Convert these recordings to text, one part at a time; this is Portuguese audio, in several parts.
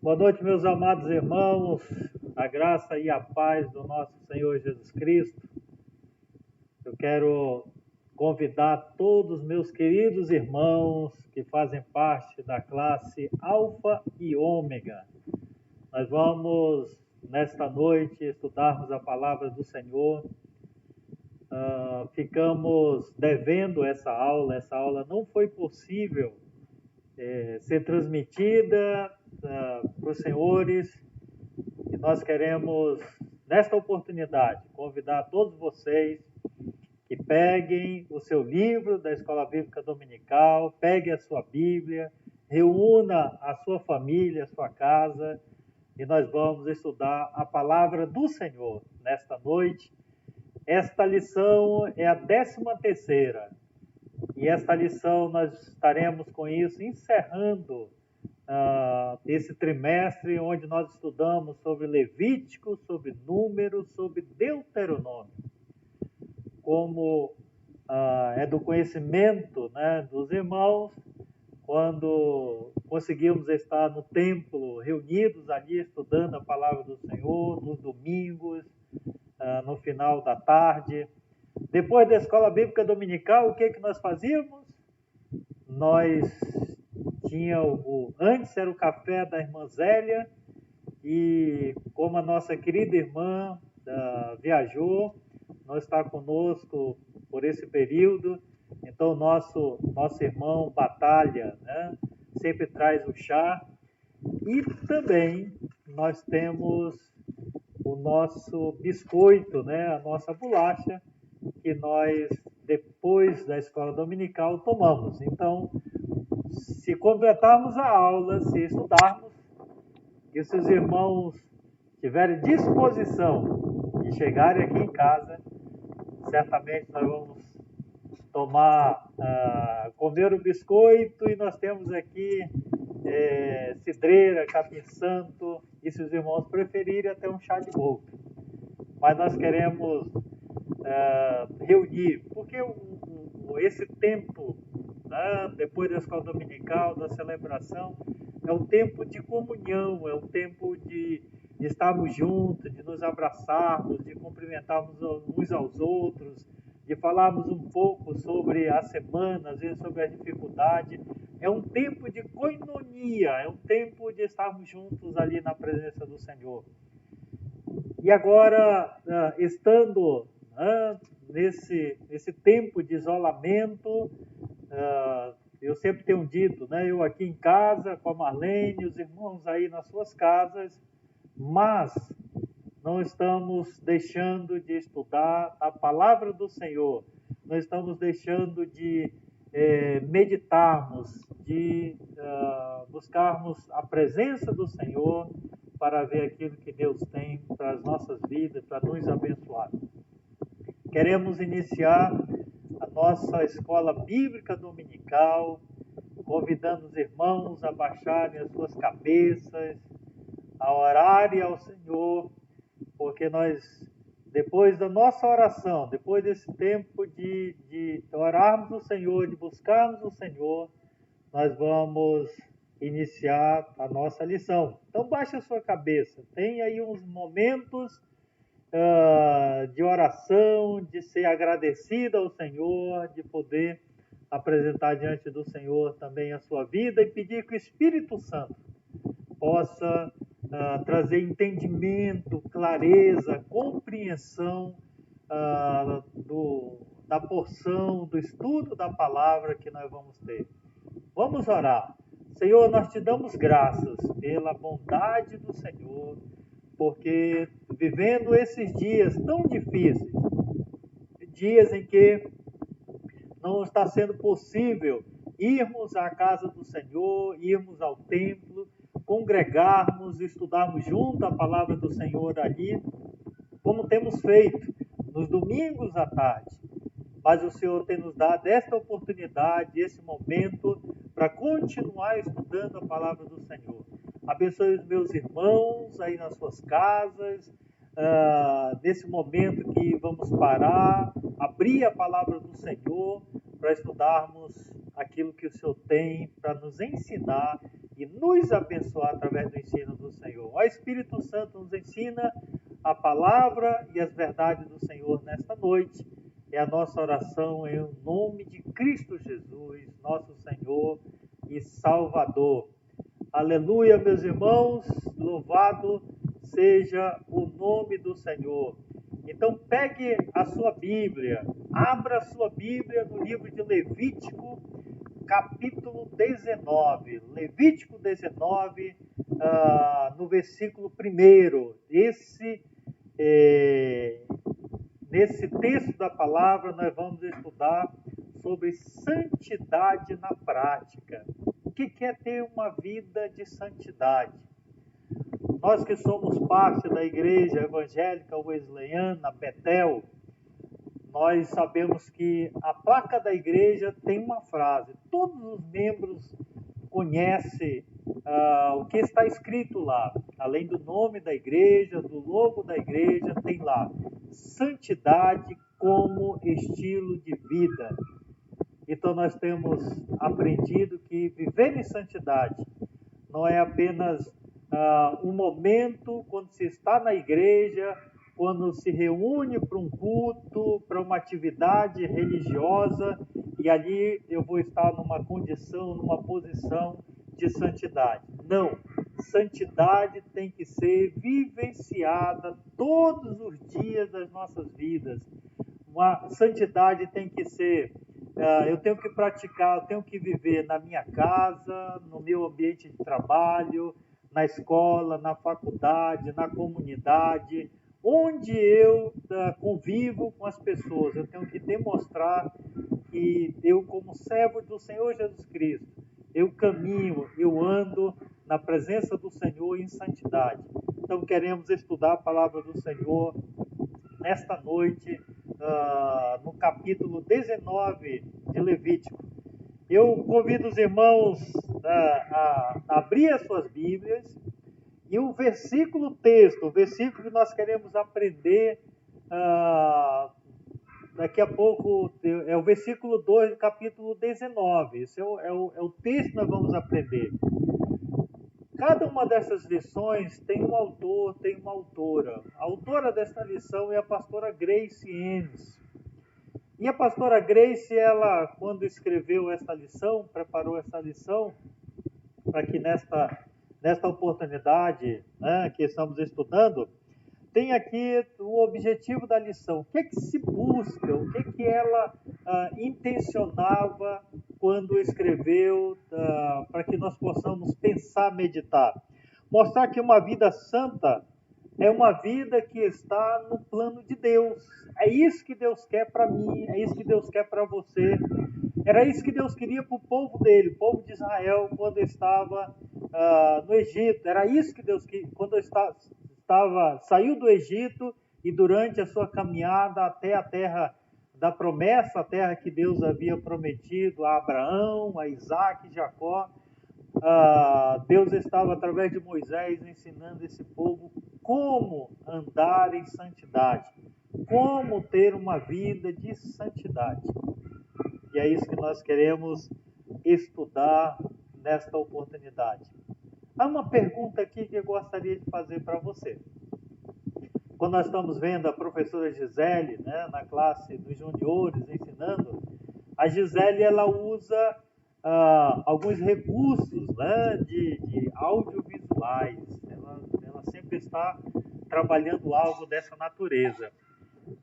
Boa noite, meus amados irmãos, a graça e a paz do nosso Senhor Jesus Cristo. Eu quero convidar todos meus queridos irmãos que fazem parte da classe Alfa e Ômega. Nós vamos, nesta noite, estudarmos a palavra do Senhor. Ficamos devendo essa aula não foi possível ser transmitida para os senhores, e nós queremos, nesta oportunidade, convidar todos vocês que peguem o seu livro da Escola Bíblica Dominical, peguem a sua Bíblia, reúna a sua família, a sua casa, e nós vamos estudar a palavra do Senhor nesta noite. Esta lição é a 13ª, e esta lição nós estaremos com isso encerrando esse trimestre onde nós estudamos sobre Levítico, sobre Números, sobre Deuteronômio. Como é do conhecimento, né, dos irmãos, quando conseguimos estar no templo, reunidos ali, estudando a palavra do Senhor, nos domingos, no final da tarde. Depois da Escola Bíblica Dominical, o que nós fazíamos? Nós antes era o café da irmã Zélia, e como a nossa querida irmã viajou, não está conosco por esse período, então nosso irmão Batalha, né, sempre traz o chá. E também nós temos o nosso biscoito, né, a nossa bolacha, que nós, depois da escola dominical, tomamos. Então, se completarmos a aula, se estudarmos, e se os irmãos tiverem disposição de chegarem aqui em casa, certamente nós vamos comer o biscoito, e nós temos aqui cidreira, capim santo, e se os irmãos preferirem, até um chá de boldo. Mas nós queremos reunir, porque esse tempo, né, depois da escola dominical, da celebração, é um tempo de comunhão, é um tempo de estarmos juntos, de nos abraçarmos, de cumprimentarmos uns aos outros, de falarmos um pouco sobre a semana, às vezes sobre a dificuldade. É um tempo de koinonia, é um tempo de estarmos juntos ali na presença do Senhor. E agora, estando nesse tempo de isolamento, eu sempre tenho dito, né, eu aqui em casa com a Marlene, os irmãos aí nas suas casas, mas não estamos deixando de estudar a palavra do Senhor, não estamos deixando de meditarmos, de buscarmos a presença do Senhor para ver aquilo que Deus tem para as nossas vidas, para nos abençoar. Queremos iniciar a nossa escola bíblica dominical, convidando os irmãos a baixarem as suas cabeças, a orarem ao Senhor, porque nós, depois da nossa oração, depois desse tempo de orarmos o Senhor, de buscarmos o Senhor, nós vamos iniciar a nossa lição. Então, baixe a sua cabeça, tem aí uns momentos de oração, de ser agradecida ao Senhor, de poder apresentar diante do Senhor também a sua vida e pedir que o Espírito Santo possa trazer entendimento, clareza, compreensão da porção, do estudo da palavra que nós vamos ter. Vamos orar. Senhor, nós te damos graças pela bondade do Senhor, porque vivendo esses dias tão difíceis, dias em que não está sendo possível irmos à casa do Senhor, irmos ao templo, congregarmos, estudarmos junto a palavra do Senhor ali, como temos feito nos domingos à tarde. Mas o Senhor tem nos dado esta oportunidade, esse momento, para continuar estudando a palavra do Senhor. Abençoe os meus irmãos aí nas suas casas, nesse momento que vamos parar, abrir a palavra do Senhor para estudarmos aquilo que o Senhor tem para nos ensinar e nos abençoar através do ensino do Senhor. O Espírito Santo nos ensina a palavra e as verdades do Senhor nesta noite. É a nossa oração em nome de Cristo Jesus, nosso Senhor e Salvador. Aleluia, meus irmãos, louvado seja o nome do Senhor. Então pegue a sua Bíblia, abra a sua Bíblia no livro de Levítico, capítulo 19. Levítico 19, no versículo 1. Nesse texto da palavra nós vamos estudar sobre santidade na prática. O que é ter uma vida de santidade? Nós que somos parte da igreja evangélica wesleyana, Betel, nós sabemos que a placa da igreja tem uma frase. Todos os membros conhecem o que está escrito lá. Além do nome da igreja, do logo da igreja, tem lá: santidade como estilo de vida. Então nós temos aprendido que viver em santidade não é apenas um momento quando se está na igreja, quando se reúne para um culto, para uma atividade religiosa, e ali eu vou estar numa condição, numa posição de santidade. Não, santidade tem que ser vivenciada todos os dias das nossas vidas. Uma santidade tem que ser, eu tenho que praticar, eu tenho que viver na minha casa, no meu ambiente de trabalho, na escola, na faculdade, na comunidade, onde eu convivo com as pessoas. Eu tenho que demonstrar que eu, como servo do Senhor Jesus Cristo, eu caminho, eu ando na presença do Senhor em santidade. Então queremos estudar a palavra do Senhor nesta noite, no capítulo 19 de Levítico. Eu convido os irmãos a abrir as suas Bíblias e o versículo texto, o versículo que nós queremos aprender daqui a pouco, é o versículo 2 do capítulo 19. Esse é o texto que nós vamos aprender. Cada uma dessas lições tem um autor, tem uma autora. A autora desta lição é a pastora Grace Ennis. E a pastora Grace, ela, quando escreveu esta lição, preparou esta lição, para que nesta oportunidade, né, que estamos estudando, tem aqui o objetivo da lição. O que é que se busca? O que é que ela intencionava quando escreveu, para que nós possamos pensar, meditar? Mostrar que uma vida santa é uma vida que está no plano de Deus. É isso que Deus quer para mim, é isso que Deus quer para você. Era isso que Deus queria para o povo dele, o povo de Israel, quando estava no Egito. Era isso que Deus queria, quando saiu do Egito e durante a sua caminhada até a terra da promessa, a terra que Deus havia prometido a Abraão, a Isaac e Jacó. Deus estava, através de Moisés, ensinando esse povo como andar em santidade, como ter uma vida de santidade. E é isso que nós queremos estudar nesta oportunidade. Há uma pergunta aqui que eu gostaria de fazer para você. Quando nós estamos vendo a professora Gisele, né, na classe dos juniores, ensinando, a Gisele, ela usa alguns recursos, né, de audiovisuais. Ela sempre está trabalhando algo dessa natureza.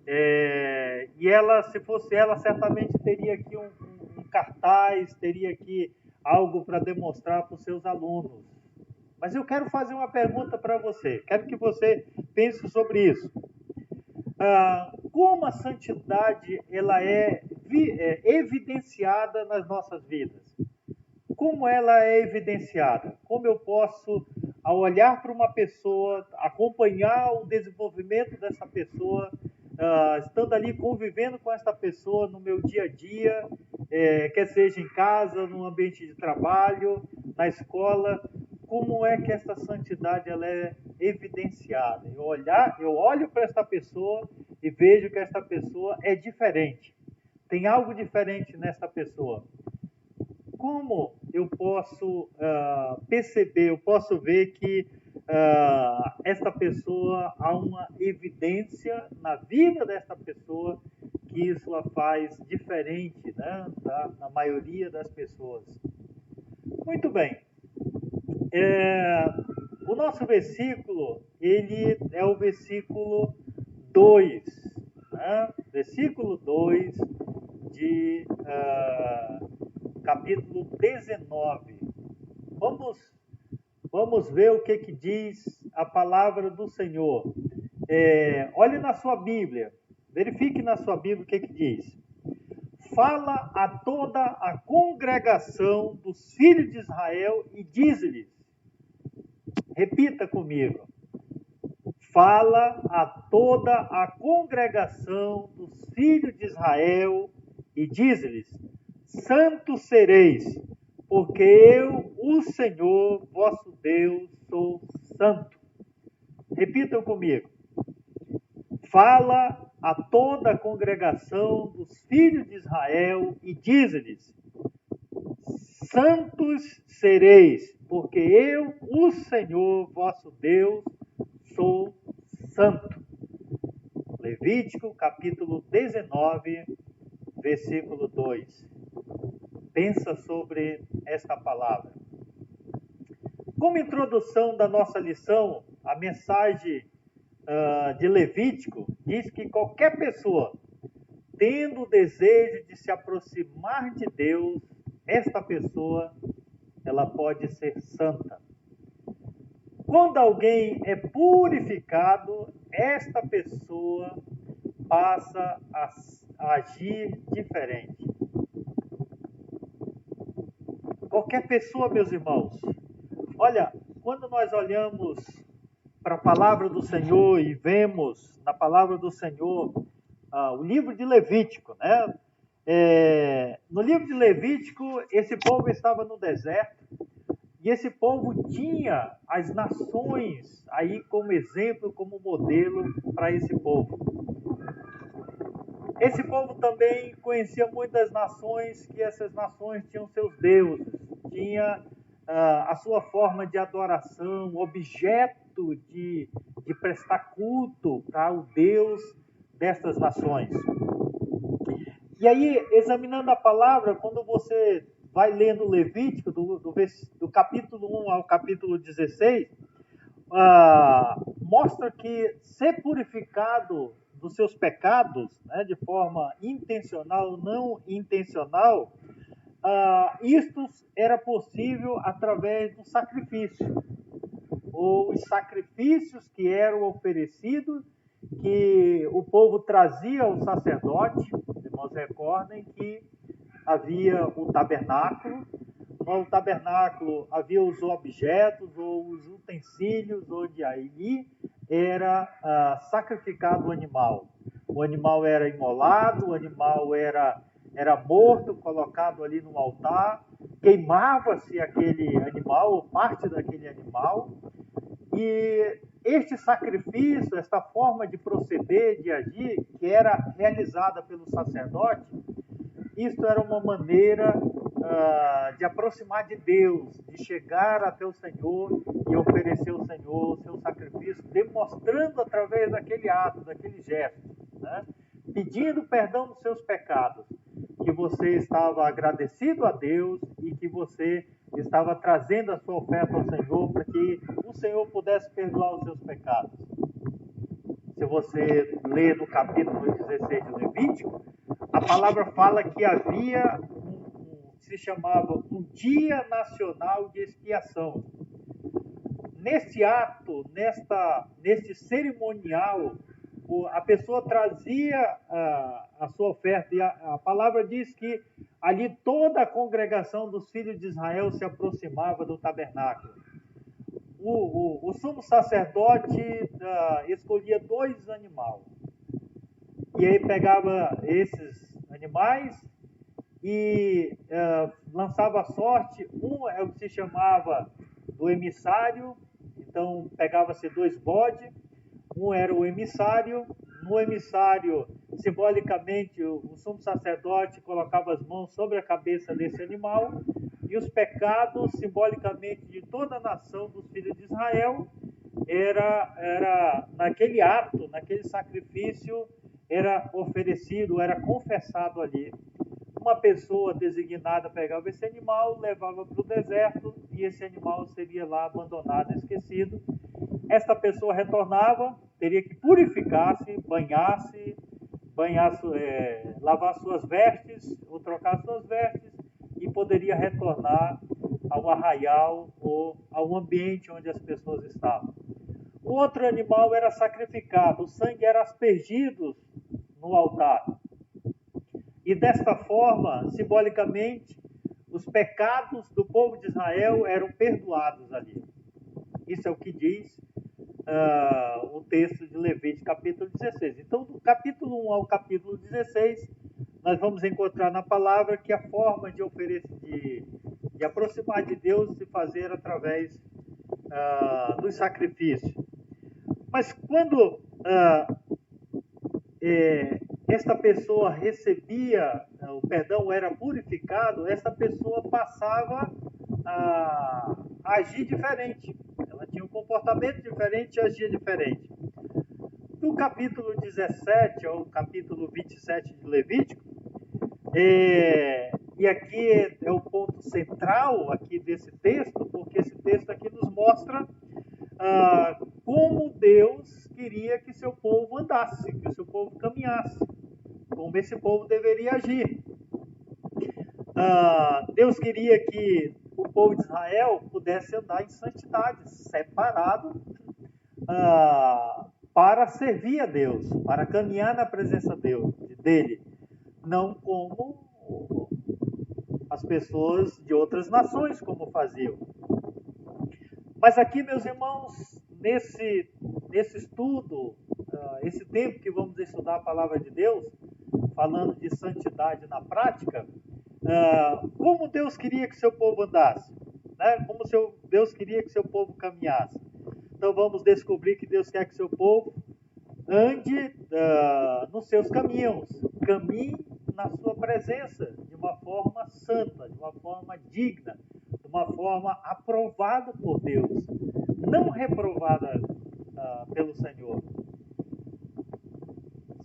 E ela, se fosse ela, certamente teria aqui um cartaz, teria aqui algo para demonstrar para os seus alunos. Mas eu quero fazer uma pergunta para você. Quero que você pense sobre isso. Como a santidade ela é evidenciada nas nossas vidas? Como ela é evidenciada? Como eu posso, ao olhar para uma pessoa, acompanhar o desenvolvimento dessa pessoa, estando ali convivendo com essa pessoa no meu dia a dia, quer seja em casa, no ambiente de trabalho, na escola, como é que essa santidade ela é evidenciada? Eu olho para esta pessoa e vejo que esta pessoa é diferente. Tem algo diferente nessa pessoa. Como eu posso perceber, eu posso ver que esta pessoa, há uma evidência na vida desta pessoa que isso a faz diferente, né, da maioria das pessoas. Muito bem. O nosso versículo, ele é o versículo 2, né? Versículo 2 de capítulo 19. Vamos ver o que diz a palavra do Senhor. Olhe na sua Bíblia, verifique na sua Bíblia o que diz. Fala a toda a congregação dos filhos de Israel e diz-lhes, repita comigo, fala a toda a congregação dos filhos de Israel e diz-lhes, santos sereis, porque eu, o Senhor, vosso Deus, sou santo. Repitam comigo. Fala a toda a congregação dos filhos de Israel e diz-lhes, santos sereis, porque eu, o Senhor, vosso Deus, sou santo. Levítico, capítulo 19, versículo 2. Pensa sobre esta palavra. Como introdução da nossa lição, a mensagem de Levítico diz que qualquer pessoa, tendo o desejo de se aproximar de Deus, esta pessoa, ela pode ser santa. Quando alguém é purificado, esta pessoa passa a agir diferente. Qualquer pessoa, meus irmãos. Olha, quando nós olhamos para a palavra do Senhor e vemos na palavra do Senhor o livro de Levítico, né? No livro de Levítico, esse povo estava no deserto e esse povo tinha as nações aí como exemplo, como modelo para esse povo. Esse povo também conhecia muitas nações, que essas nações tinham seus deuses, tinha a sua forma de adoração, objeto de prestar culto para o Deus destas nações. E aí, examinando a palavra, quando você vai lendo Levítico, do capítulo 1 ao capítulo 16, mostra que ser purificado dos seus pecados, né, de forma intencional ou não intencional, isto era possível através do sacrifício, ou os sacrifícios que eram oferecidos, que o povo trazia ao sacerdote. Irmãos, recordem que havia o tabernáculo. No tabernáculo havia os objetos ou os utensílios onde ali era sacrificado o animal. O animal era imolado, o animal era morto, colocado ali no altar, queimava-se aquele animal, ou parte daquele animal, e este sacrifício, esta forma de proceder, de agir, que era realizada pelo sacerdote, isso era uma maneira de aproximar de Deus, de chegar até o Senhor e oferecer ao Senhor o seu sacrifício, demonstrando através daquele ato, daquele gesto, né? Pedindo perdão dos seus pecados, que você estava agradecido a Deus e que você estava trazendo a sua oferta ao Senhor para que o Senhor pudesse perdoar os seus pecados. Se você ler no capítulo 16 de Levítico, a palavra fala que havia se chamava um Dia Nacional de Expiação. Neste ato, neste cerimonial, a pessoa trazia a sua oferta, e a palavra diz que ali toda a congregação dos filhos de Israel se aproximava do tabernáculo. O sumo sacerdote escolhia 2 animais, e aí pegava esses animais e lançava a sorte. Um é o que se chamava do emissário, então pegava-se 2 bodes, um era o emissário. No emissário, simbolicamente, o sumo sacerdote colocava as mãos sobre a cabeça desse animal, E os pecados, simbolicamente, de toda a nação dos filhos de Israel, era naquele ato, naquele sacrifício, era oferecido, era confessado ali. Uma pessoa designada pegava esse animal, levava para o deserto, e esse animal seria lá abandonado, esquecido. Esta pessoa retornava, teria que purificar-se, banhar-se, lavar suas vestes, ou trocar suas vestes, e poderia retornar ao arraial ou ao ambiente onde as pessoas estavam. O outro animal era sacrificado, o sangue era aspergido no altar. E desta forma, simbolicamente, os pecados do povo de Israel eram perdoados ali. Isso é o que diz o texto de Levítico, capítulo 16. Então, do capítulo 1 ao capítulo 16, nós vamos encontrar na palavra que a forma de aproximar de Deus se fazer através dos sacrifícios. Mas quando esta pessoa recebia, o perdão era purificado, esta pessoa passava a agir diferente. Ela tinha um comportamento diferente e agia diferente. Do capítulo 17 ao capítulo 27 de Levítico, e aqui é o ponto central aqui desse texto, porque esse texto aqui nos mostra como Deus queria que seu povo andasse, que o seu povo caminhasse, como esse povo deveria agir. Deus queria que o povo de Israel pudesse andar em santidade, separado, para servir a Deus, para caminhar na presença dele, não como as pessoas de outras nações como faziam. Mas aqui, meus irmãos, nesse estudo, esse tempo que vamos estudar a palavra de Deus, falando de santidade na prática, como Deus queria que seu povo andasse, né? Como Deus queria que seu povo caminhasse. Então vamos descobrir que Deus quer que seu povo ande nos seus caminhos, caminhe na sua presença de uma forma santa, de uma forma digna, de uma forma aprovada por Deus, não reprovada pelo Senhor.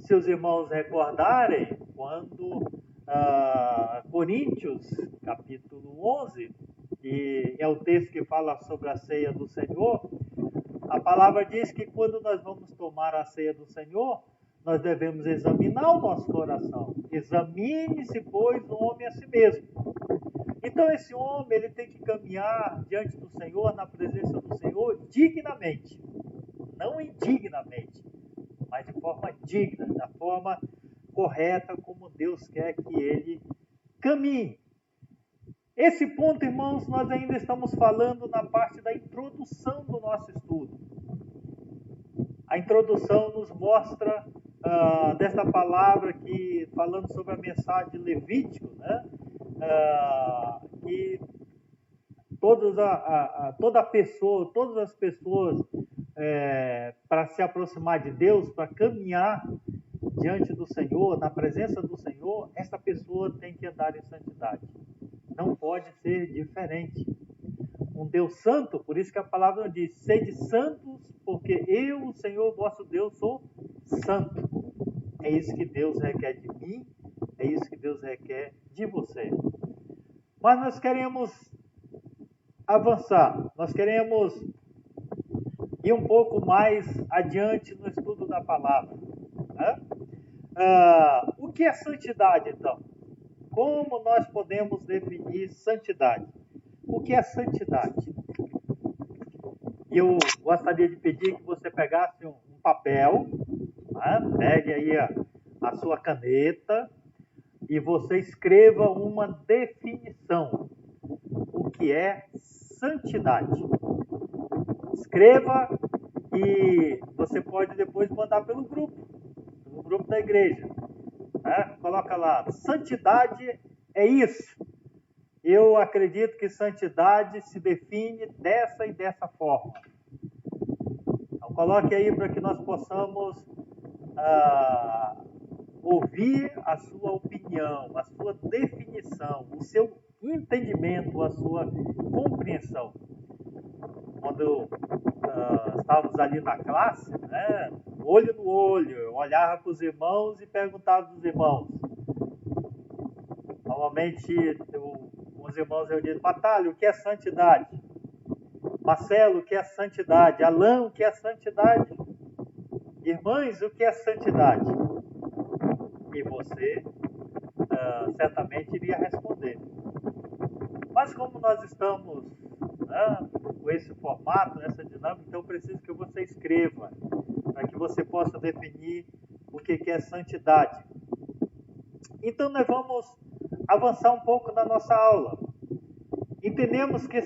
Se os irmãos recordarem, quando Coríntios, capítulo 11, e é o texto que fala sobre a ceia do Senhor, a palavra diz que quando nós vamos tomar a ceia do Senhor, nós devemos examinar o nosso coração. Examine-se, pois, o homem a si mesmo. Então, esse homem ele tem que caminhar diante do Senhor, na presença do Senhor, dignamente. Não indignamente, mas de forma digna, da forma correta, como Deus quer que ele caminhe. Esse ponto, irmãos, nós ainda estamos falando na parte da introdução do nosso estudo. A introdução nos mostra desta palavra que, falando sobre a mensagem de Levítico, né, que todas as pessoas, para se aproximar de Deus, para caminhar diante do Senhor, na presença do Senhor, essa pessoa tem que andar em santidade. Não pode ser diferente. Um Deus santo, por isso que a palavra diz: sede santos, porque eu, o Senhor vosso Deus, sou santo. É isso que Deus requer de mim, é isso que Deus requer de você. Mas nós queremos avançar, nós queremos ir um pouco mais adiante no estudo da palavra. Né? O que é santidade, então? Como nós podemos definir santidade? O que é santidade? Eu gostaria de pedir que você pegasse um papel, né? Pegue aí a sua caneta e você escreva uma definição. O que é santidade? Escreva e você pode depois mandar pelo grupo da igreja. Né? Coloca lá, santidade é isso. Eu acredito que santidade se define dessa e dessa forma. Então, coloque aí para que nós possamos ouvir a sua opinião, a sua definição, o seu entendimento, a sua compreensão. Quando estávamos ali na classe, né, olho no olho, eu olhava para os irmãos e perguntava para os irmãos. Normalmente, os irmãos eu digo: Batalha, o que é santidade? Marcelo, o que é santidade? Alain, o que é santidade? Irmãs, o que é santidade? E você certamente iria responder. Mas como nós estamos com esse formato, essa dinâmica, então eu preciso que você escreva, para que você possa definir o que é santidade. Então nós vamos avançar um pouco na nossa aula. Entendemos que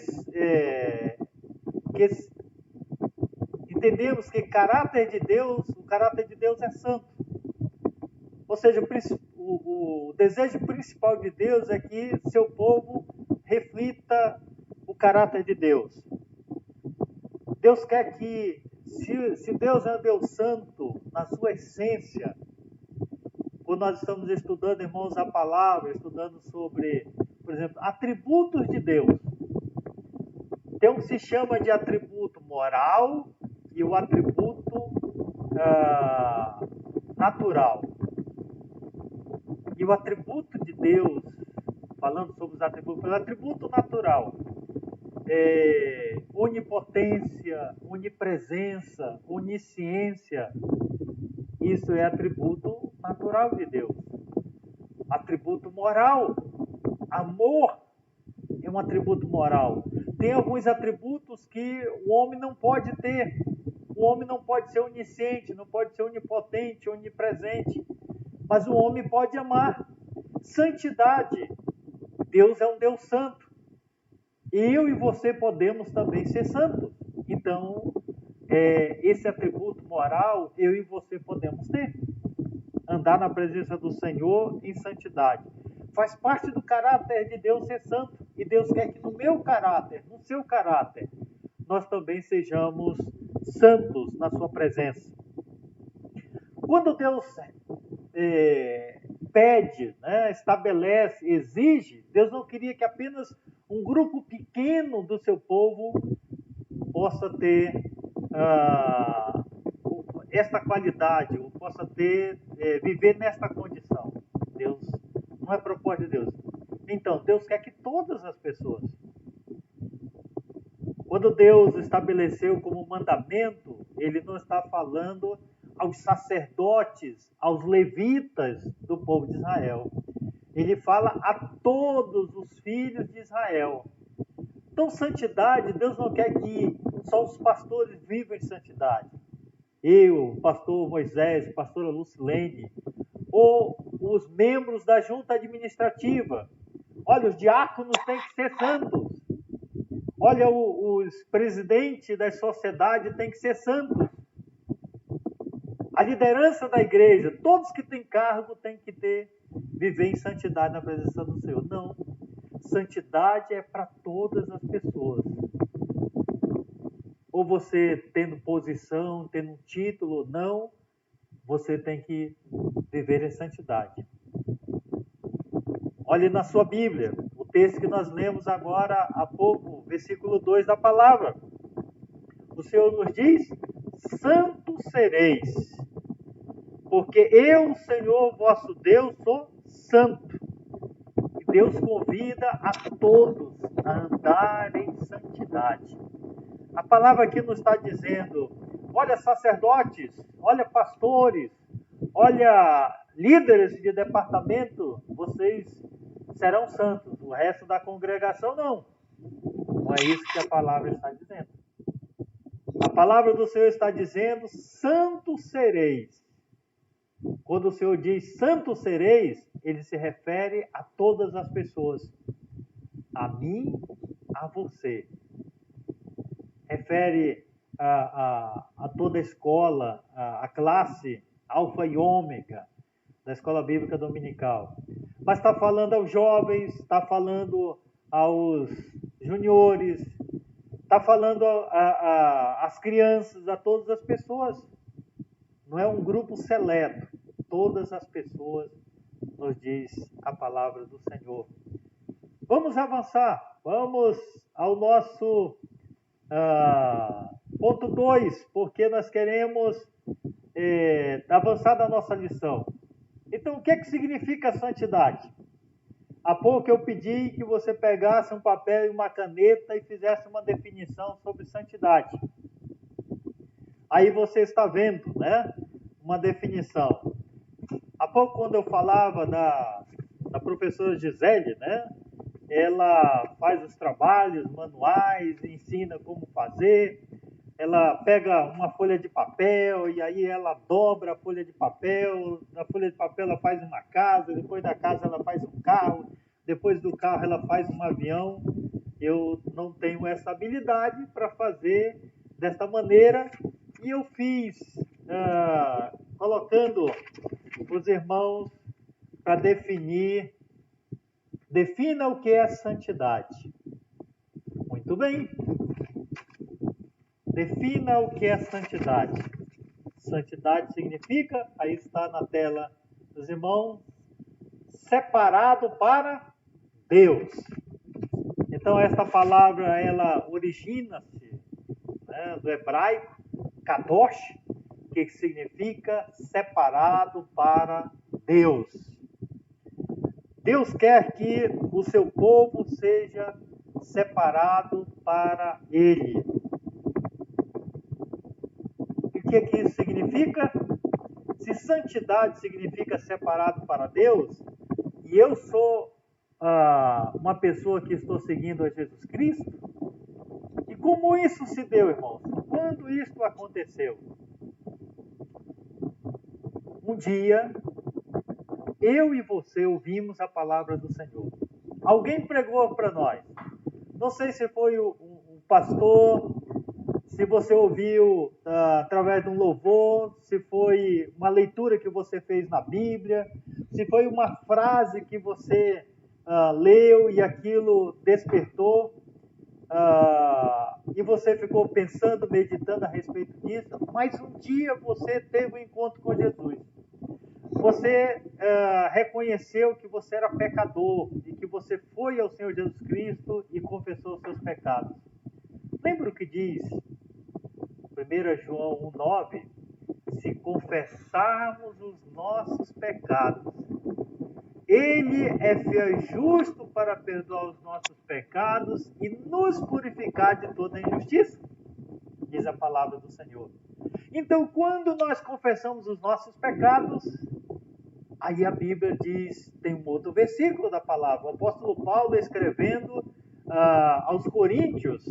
o caráter de Deus é santo. Ou seja, o desejo principal de Deus é que seu povo reflita o caráter de Deus. Deus quer que, se Deus é um Deus santo, na sua essência, quando nós estamos estudando, irmãos, a palavra, estudando sobre, por exemplo, atributos de Deus. Tem o que se chama de atributo moral e o atributo natural. E o atributo de Deus, falando sobre os atributos, o atributo natural é onipotência, onipresença, onisciência. Isso é atributo natural de Deus. Atributo moral, amor é um atributo moral. Tem alguns atributos que o homem não pode ter. O homem não pode ser onisciente, não pode ser onipotente, onipresente. Mas o homem pode amar. Santidade. Deus é um Deus santo. Eu e você podemos também ser santos. Então, esse atributo moral, eu e você podemos ter. Andar na presença do Senhor em santidade. Faz parte do caráter de Deus ser santo. E Deus quer que no meu caráter, no seu caráter, nós também sejamos santos na sua presença. Quando Deus pede, estabelece, exige, Deus não queria que apenas um grupo pequeno do seu povo possa ter esta qualidade, ou possa viver nesta condição. Deus, não é propósito de Deus. Então, Deus quer que todas as pessoas. Quando Deus estabeleceu como mandamento, Ele não está falando aos sacerdotes, aos levitas do povo de Israel. Ele fala a todos os filhos de Israel. Então, santidade, Deus não quer que só os pastores vivam em santidade. Eu, pastor Moisés, pastora Lucilene, ou os membros da junta administrativa. Olha, os diáconos têm que ser santos. Olha, os presidentes da sociedade têm que ser santos. A liderança da igreja, todos que têm cargo têm que viver em santidade na presença do Senhor. Não. Santidade é para todas as pessoas. Ou você tendo posição, tendo um título, não, você tem que viver em santidade. Olhe na sua Bíblia, o texto que nós lemos agora há pouco, versículo 2 da palavra. O Senhor nos diz: santos sereis, porque eu, Senhor vosso Deus, sou santo. E Deus convida a todos a andar em santidade. A palavra aqui nos está dizendo: olha, sacerdotes, olha, pastores, olha, líderes de departamento, vocês serão santos. O resto da congregação não. Não é isso que a palavra está dizendo. A palavra do Senhor está dizendo: santos sereis. Quando o Senhor diz santos sereis, ele se refere a todas as pessoas. A mim, a você. Refere a toda a escola, a classe alfa e ômega da escola bíblica dominical. Mas está falando aos jovens, está falando aos juniores, está falando às crianças, a todas as pessoas. Não é um grupo seleto. Todas as pessoas, nos diz a palavra do Senhor. Vamos avançar. Vamos ao nosso ponto 2, porque nós queremos avançar na nossa lição. Então, o que é que significa santidade? Há pouco eu pedi que você pegasse um papel e uma caneta e fizesse uma definição sobre santidade. Aí você está vendo, né? Uma definição. Há pouco, quando eu falava da professora Gisele, né? Ela faz os trabalhos manuais, ensina como fazer. Ela pega uma folha de papel e aí ela dobra a folha de papel. Da folha de papel ela faz uma casa, depois da casa ela faz um carro, depois do carro ela faz um avião. Eu não tenho essa habilidade para fazer desta maneira e eu fiz colocando os irmãos para definir. Defina o que é santidade. Muito bem. Defina o que é santidade. Santidade significa, aí está na tela dos irmãos, separado para Deus. Então, esta palavra, ela origina-se, né, do hebraico, kadosh, que significa separado para Deus. Deus quer que o seu povo seja separado para Ele. E o que isso significa? Se santidade significa separado para Deus, e eu sou uma pessoa que estou seguindo a Jesus Cristo, e como isso se deu, irmãos? Quando isso aconteceu? Um dia, eu e você ouvimos a palavra do Senhor. Alguém pregou para nós. Não sei se foi o pastor, se você ouviu através de um louvor, se foi uma leitura que você fez na Bíblia, se foi uma frase que você leu e aquilo despertou, e você ficou pensando, meditando a respeito disso, mas um dia você teve um encontro com Jesus. Você reconheceu que você era pecador e que você foi ao Senhor Jesus Cristo e confessou os seus pecados. Lembra o que diz 1 João 1,9? Se confessarmos os nossos pecados, Ele é fiel e justo para perdoar os nossos pecados e nos purificar de toda injustiça, diz a palavra do Senhor. Então, quando nós confessamos os nossos pecados, aí a Bíblia diz, tem um outro versículo da palavra, o apóstolo Paulo escrevendo aos Coríntios,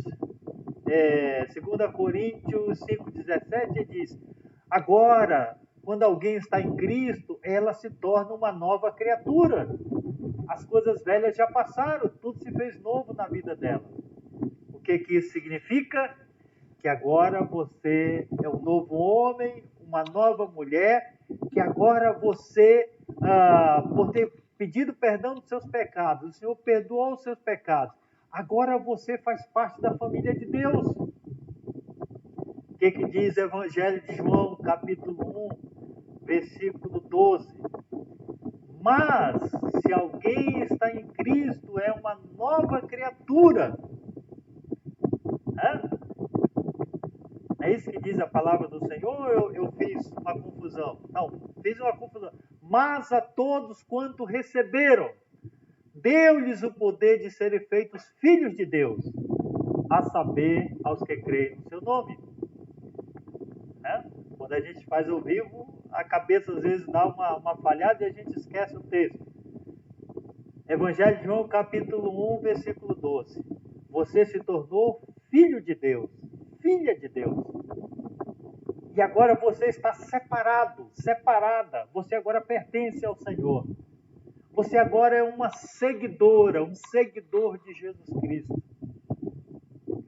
2 Coríntios 5,17, diz: agora, quando alguém está em Cristo, ela se torna uma nova criatura. As coisas velhas já passaram, tudo se fez novo na vida dela. O que isso significa? Que agora você é um novo homem, uma nova mulher, que agora você, por ter pedido perdão dos seus pecados, o Senhor perdoou os seus pecados, agora você faz parte da família de Deus. O que diz o Evangelho de João, capítulo 1, versículo 12? Mas, se alguém está em Cristo, é uma nova criatura. É isso que diz a palavra do Senhor, eu fiz uma confusão? Não, fiz uma confusão. Mas a todos quanto receberam, deu-lhes o poder de serem feitos filhos de Deus, a saber, aos que creem no seu nome. Quando a gente faz ao vivo, a cabeça às vezes dá uma falhada e a gente esquece o texto. Evangelho de João, capítulo 1, versículo 12. Você se tornou filho de Deus, filha de Deus. E agora você está separado, separada. Você agora pertence ao Senhor. Você agora é uma seguidora, um seguidor de Jesus Cristo.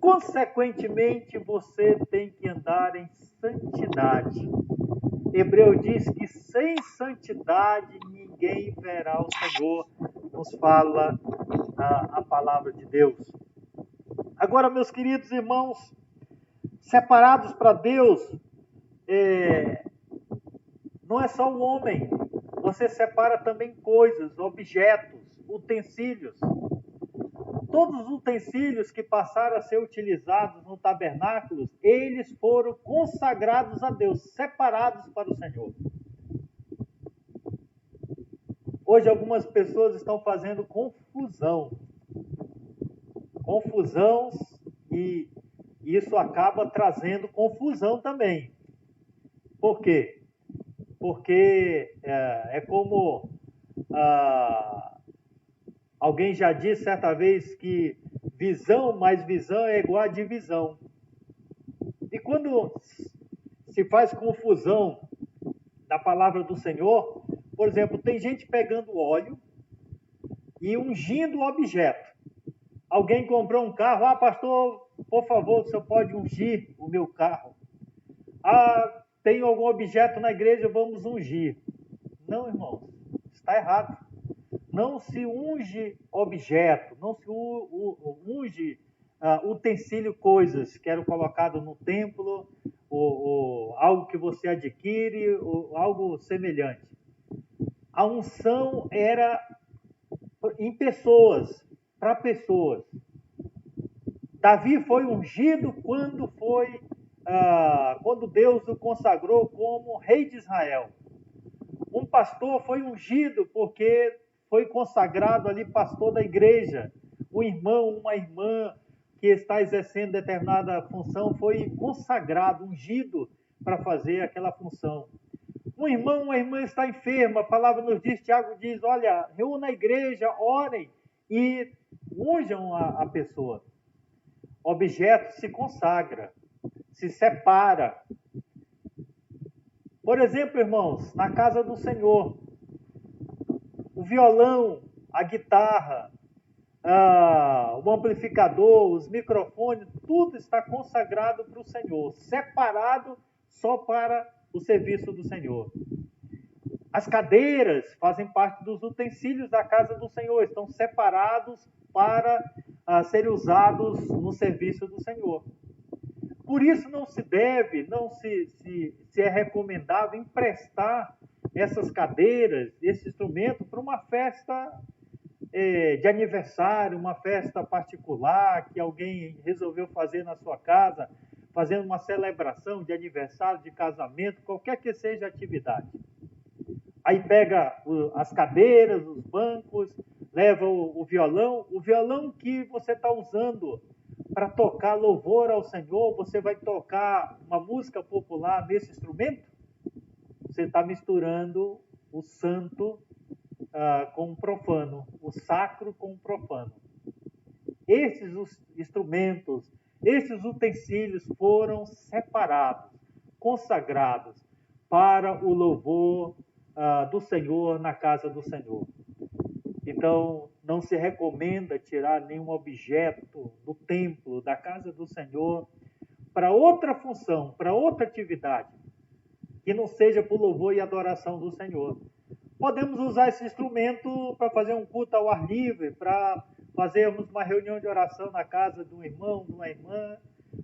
Consequentemente, você tem que andar em santidade. Hebreu diz que sem santidade ninguém verá o Senhor. Nos fala a palavra de Deus. Agora, meus queridos irmãos, separados para Deus, não é só o homem. Você separa também coisas, objetos, utensílios. todos os utensílios que passaram a ser utilizados no tabernáculo, eles foram consagrados a Deus, separados para o Senhor. Hoje algumas pessoas estão fazendo confusão e isso acaba trazendo confusão também. Por quê? Porque é como alguém já disse certa vez que visão mais visão é igual a divisão. E quando se faz confusão da palavra do Senhor, por exemplo, tem gente pegando óleo e ungindo o objeto. Alguém comprou um carro, pastor, por favor, o senhor pode ungir o meu carro. Tem algum objeto na igreja, vamos ungir. Não, irmãos, está errado. Não se unge objeto, não se unge utensílio, coisas que eram colocadas no templo, ou algo que você adquire, ou algo semelhante. A unção era em pessoas, para pessoas. Davi foi ungido quando Deus o consagrou como rei de Israel. Um pastor foi ungido porque foi consagrado ali pastor da igreja. Um irmão, uma irmã que está exercendo determinada função foi consagrado, ungido para fazer aquela função. Um irmão, uma irmã está enferma, a palavra nos diz, Tiago diz, olha, reúna a igreja, orem e unjam a pessoa. O objeto se consagra, se separa. Por exemplo, irmãos, na casa do Senhor, o violão, a guitarra, o amplificador, os microfones, tudo está consagrado para o Senhor, separado só para o serviço do Senhor. As cadeiras fazem parte dos utensílios da casa do Senhor, estão separados para serem usados no serviço do Senhor. Por isso não se deve, se é recomendável emprestar essas cadeiras, esse instrumento para uma festa de aniversário, uma festa particular que alguém resolveu fazer na sua casa, fazendo uma celebração de aniversário, de casamento, qualquer que seja a atividade. Aí pega as cadeiras, os bancos, leva o violão que você está usando para tocar louvor ao Senhor, você vai tocar uma música popular nesse instrumento? Você está misturando o santo com o profano, o sacro com o profano. Esses instrumentos, esses utensílios foram separados, consagrados para o louvor do Senhor na casa do Senhor. Então, não se recomenda tirar nenhum objeto do templo, da casa do Senhor, para outra função, para outra atividade, que não seja para o louvor e adoração do Senhor. Podemos usar esse instrumento para fazer um culto ao ar livre, para fazermos uma reunião de oração na casa de um irmão, de uma irmã,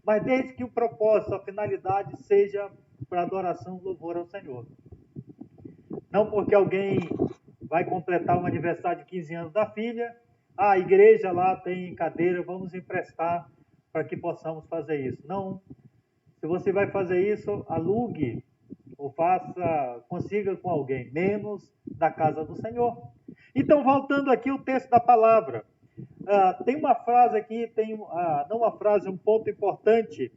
mas desde que o propósito, a finalidade seja para adoração e louvor ao Senhor. Não porque alguém vai completar um aniversário de 15 anos da filha, a igreja lá tem cadeira, vamos emprestar para que possamos fazer isso. Não. Se você vai fazer isso, alugue ou consiga com alguém, menos da casa do Senhor. Então, voltando aqui ao texto da palavra, tem uma frase aqui, não uma frase, um ponto importante,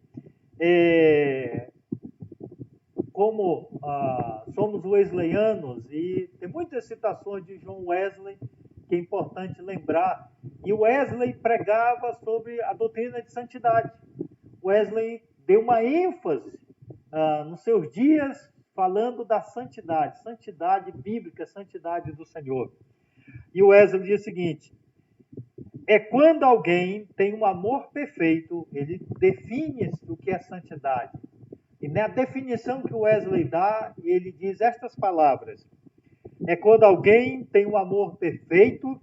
como somos wesleyanos, e tem muitas citações de John Wesley, que é importante lembrar, e Wesley pregava sobre a doutrina de santidade. Wesley deu uma ênfase nos seus dias, falando da santidade bíblica, santidade do Senhor. E o Wesley diz o seguinte, é quando alguém tem um amor perfeito, ele define o que é santidade. E na definição que o Wesley dá, ele diz estas palavras, é quando alguém tem um amor perfeito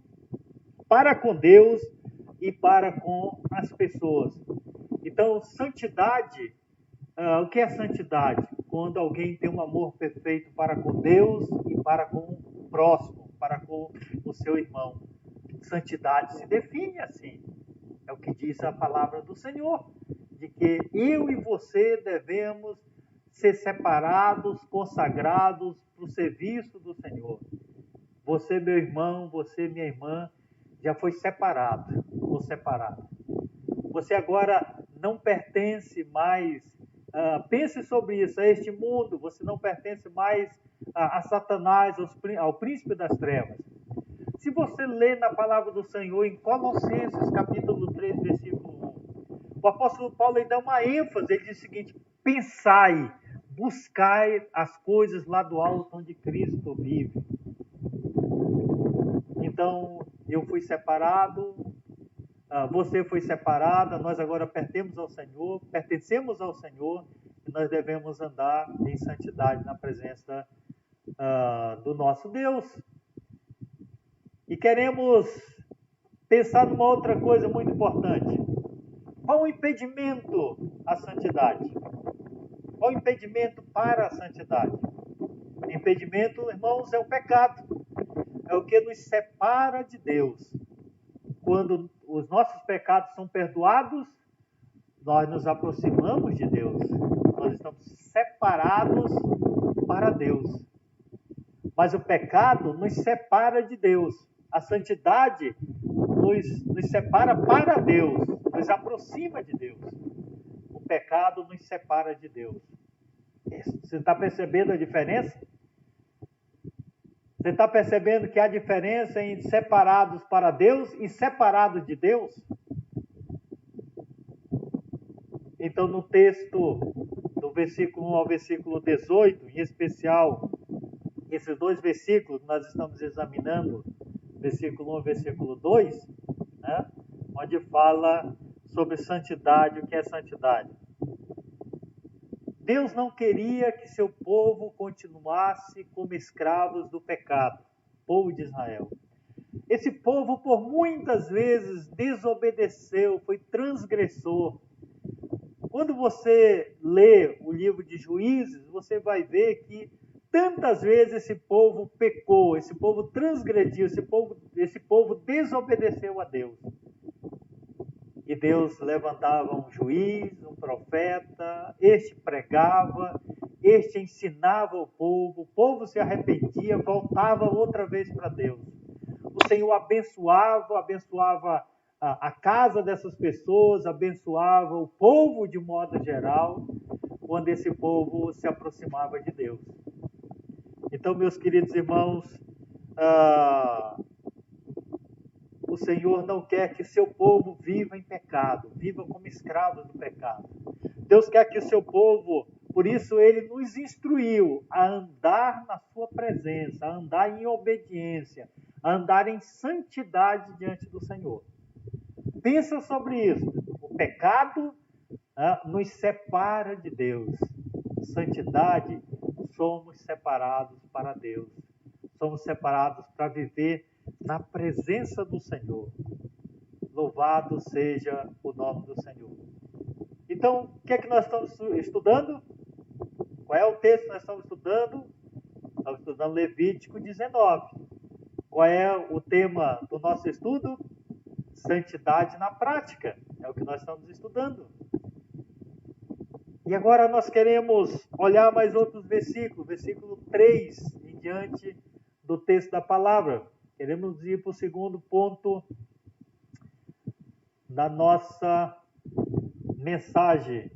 para com Deus e para com as pessoas. Então, santidade, o que é santidade? Quando alguém tem um amor perfeito para com Deus e para com o próximo, para com o seu irmão. Santidade se define assim. É o que diz a palavra do Senhor, de que eu e você devemos ser separados, consagrados para o serviço do Senhor. Você, meu irmão, você, minha irmã, já foi separado ou separado. Você agora não pertence mais, pense sobre isso, a este mundo. Você não pertence mais a Satanás, ao príncipe das trevas. Se você ler na palavra do Senhor em Colossenses capítulo 3, versículo 1, o apóstolo Paulo ele dá uma ênfase, ele diz o seguinte: pensai, buscai as coisas lá do alto onde Cristo vive. Então, eu fui separado, você foi separada, nós agora pertencemos ao Senhor, e nós devemos andar em santidade na presença do nosso Deus. E queremos pensar numa outra coisa muito importante. Qual o impedimento à santidade? Qual o impedimento para a santidade? O impedimento, irmãos, é o pecado. É o que nos separa de Deus. Quando os nossos pecados são perdoados, nós nos aproximamos de Deus. Nós estamos separados para Deus. Mas o pecado nos separa de Deus. A santidade nos separa para Deus, nos aproxima de Deus. O pecado nos separa de Deus. Você está percebendo a diferença? Você está percebendo que há diferença entre separados para Deus e separados de Deus? Então, no texto do versículo 1 ao versículo 18, em especial, esses dois versículos que nós estamos examinando, versículo 1 e versículo 2, né, onde fala sobre santidade, o que é santidade. Deus não queria que seu povo continuasse como escravos do pecado, povo de Israel. Esse povo, por muitas vezes, desobedeceu, foi transgressor. Quando você lê o livro de Juízes, você vai ver que tantas vezes esse povo pecou, esse povo transgrediu, esse povo desobedeceu a Deus. E Deus levantava um juiz, um profeta, este pregava, este ensinava o povo se arrependia, voltava outra vez para Deus. O Senhor abençoava a casa dessas pessoas, abençoava o povo de modo geral, quando esse povo se aproximava de Deus. Então, meus queridos irmãos, o Senhor não quer que seu povo viva em pecado, viva como escravos do pecado. Deus quer que o seu povo, por isso ele nos instruiu a andar na sua presença, a andar em obediência, a andar em santidade diante do Senhor. Pensa sobre isso. O pecado nos separa de Deus. Santidade, somos separados para Deus. Somos separados para viver na presença do Senhor. Louvado seja o nome do Senhor. Então, o que é que nós estamos estudando? Qual é o texto que nós estamos estudando? Estamos estudando Levítico 19. Qual é o tema do nosso estudo? Santidade na prática. É o que nós estamos estudando. E agora nós queremos olhar mais outros versículos. Versículo 3 em diante do texto da palavra. Queremos ir para o segundo ponto da nossa mensagem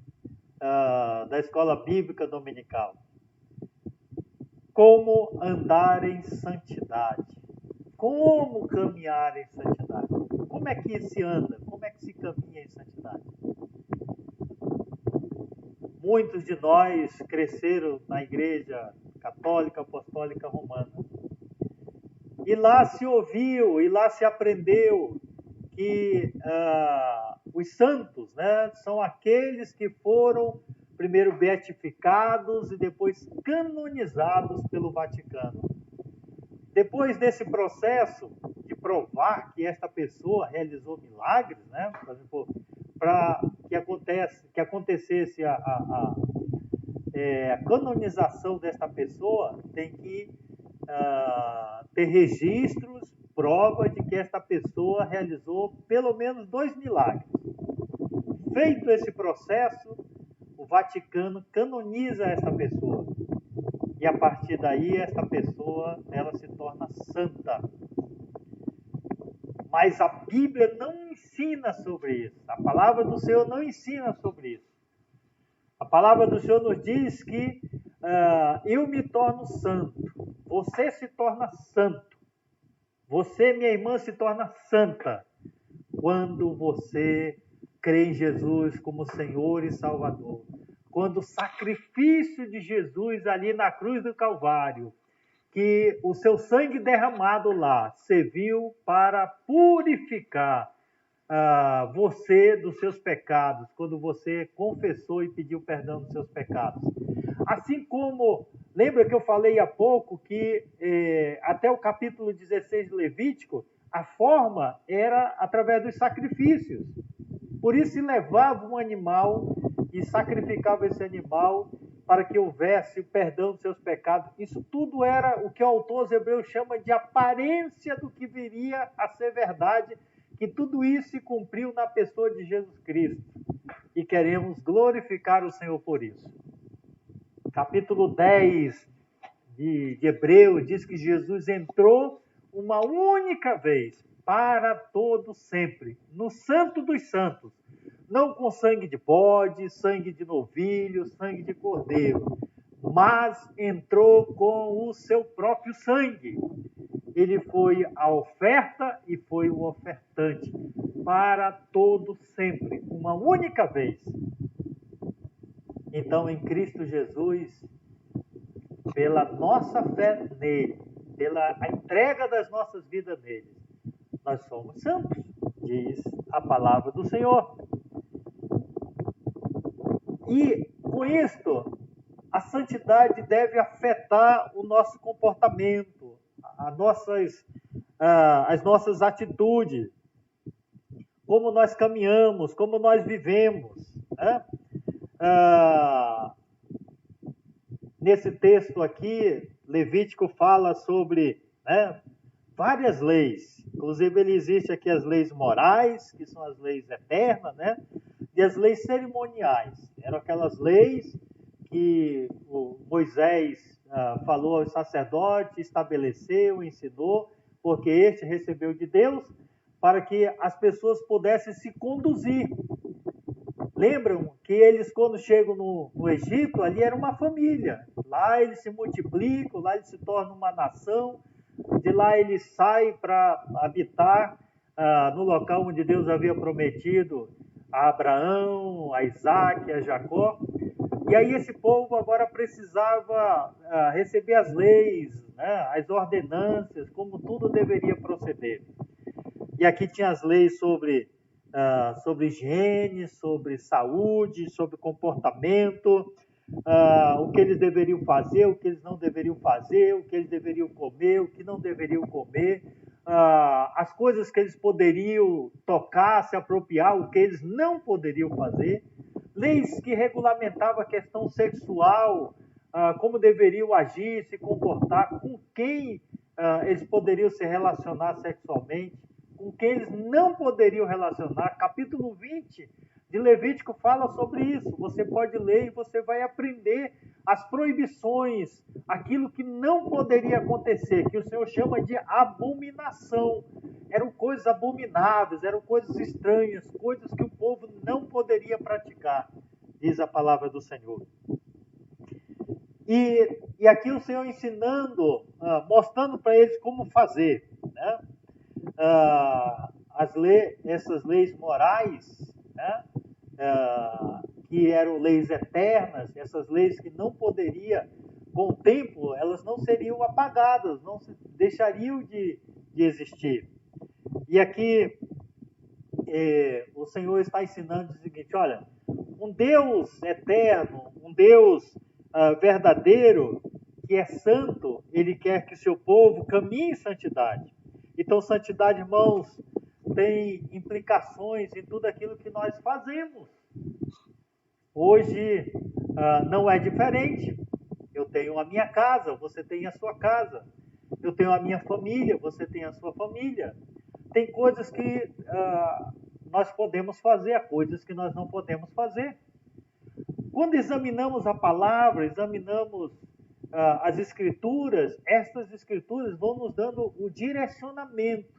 da Escola Bíblica Dominical. Como andar em santidade. Como caminhar em santidade. Como é que se anda? Como é que se caminha em santidade? Muitos de nós cresceram na Igreja Católica Apostólica Romana. E lá se ouviu, e lá se aprendeu que os santos, né, são aqueles que foram primeiro beatificados e depois canonizados pelo Vaticano. Depois desse processo de provar que esta pessoa realizou milagres, né, por exemplo, para que acontecesse a canonização desta pessoa, tem que ter registros prova de que esta pessoa realizou pelo menos 2 milagres. Feito esse processo, o Vaticano canoniza esta pessoa. E a partir daí, esta pessoa, ela se torna santa. Mas a Bíblia não ensina sobre isso. A palavra do Senhor não ensina sobre isso. A palavra do Senhor nos diz que eu me torno santo. Você se torna santo. Você, minha irmã, se torna santa quando você crê em Jesus como Senhor e Salvador. Quando o sacrifício de Jesus ali na cruz do Calvário, que o seu sangue derramado lá serviu para purificar você dos seus pecados, quando você confessou e pediu perdão dos seus pecados. Assim como, lembra que eu falei há pouco que até o capítulo 16 de Levítico, a forma era através dos sacrifícios. Por isso se levava um animal e sacrificava esse animal para que houvesse o perdão dos seus pecados. Isso tudo era o que o autor aos Hebreus chama de aparência do que viria a ser verdade, que tudo isso se cumpriu na pessoa de Jesus Cristo. E queremos glorificar o Senhor por isso. Capítulo 10 de Hebreus diz que Jesus entrou uma única vez, para todo sempre, no Santo dos Santos, não com sangue de bode, sangue de novilho, sangue de cordeiro, mas entrou com o seu próprio sangue. Ele foi a oferta e foi o ofertante, para todo sempre, uma única vez. Então, em Cristo Jesus, pela nossa fé nele, pela entrega das nossas vidas nele, nós somos santos, diz a palavra do Senhor. E com isto, a santidade deve afetar o nosso comportamento, as nossas atitudes, como nós caminhamos, como nós vivemos. Né? Nesse texto aqui, Levítico fala sobre várias leis. Inclusive, existe aqui as leis morais, que são as leis eternas, né? E as leis cerimoniais. Eram aquelas leis que o Moisés falou aos sacerdotes, estabeleceu, ensinou, porque este recebeu de Deus, para que as pessoas pudessem se conduzir. Lembram que eles, quando chegam no Egito, ali era uma família. Lá eles se multiplicam, lá eles se tornam uma nação. De lá eles saem para habitar no local onde Deus havia prometido a Abraão, a Isaac, a Jacó. E aí esse povo agora precisava receber as leis, né, as ordenanças, como tudo deveria proceder. E aqui tinha as leis sobre higiene, sobre saúde, sobre comportamento, o que eles deveriam fazer, o que eles não deveriam fazer, o que eles deveriam comer, o que não deveriam comer, as coisas que eles poderiam tocar, se apropriar, o que eles não poderiam fazer, leis que regulamentavam a questão sexual, como deveriam agir, se comportar, com quem eles poderiam se relacionar sexualmente, com quem eles não poderiam relacionar. Capítulo 20 de Levítico fala sobre isso. Você pode ler e você vai aprender as proibições, aquilo que não poderia acontecer, que o Senhor chama de abominação. Eram coisas abomináveis, eram coisas estranhas, coisas que o povo não poderia praticar, diz a palavra do Senhor. E aqui o Senhor ensinando, mostrando para eles como fazer, né? Essas leis morais, né? Que eram leis eternas, essas leis que não poderia, com o tempo, elas não seriam apagadas, não deixariam de existir. E aqui o Senhor está ensinando o seguinte: olha, um Deus eterno, um Deus verdadeiro, que é santo, ele quer que seu povo caminhe em santidade. Então, santidade, irmãos, tem implicações em tudo aquilo que nós fazemos. Hoje não é diferente. Eu tenho a minha casa, você tem a sua casa. Eu tenho a minha família, você tem a sua família. Tem coisas que nós podemos fazer, há coisas que nós não podemos fazer. Quando examinamos a palavra, examinamos as escrituras, estas escrituras vão nos dando o direcionamento,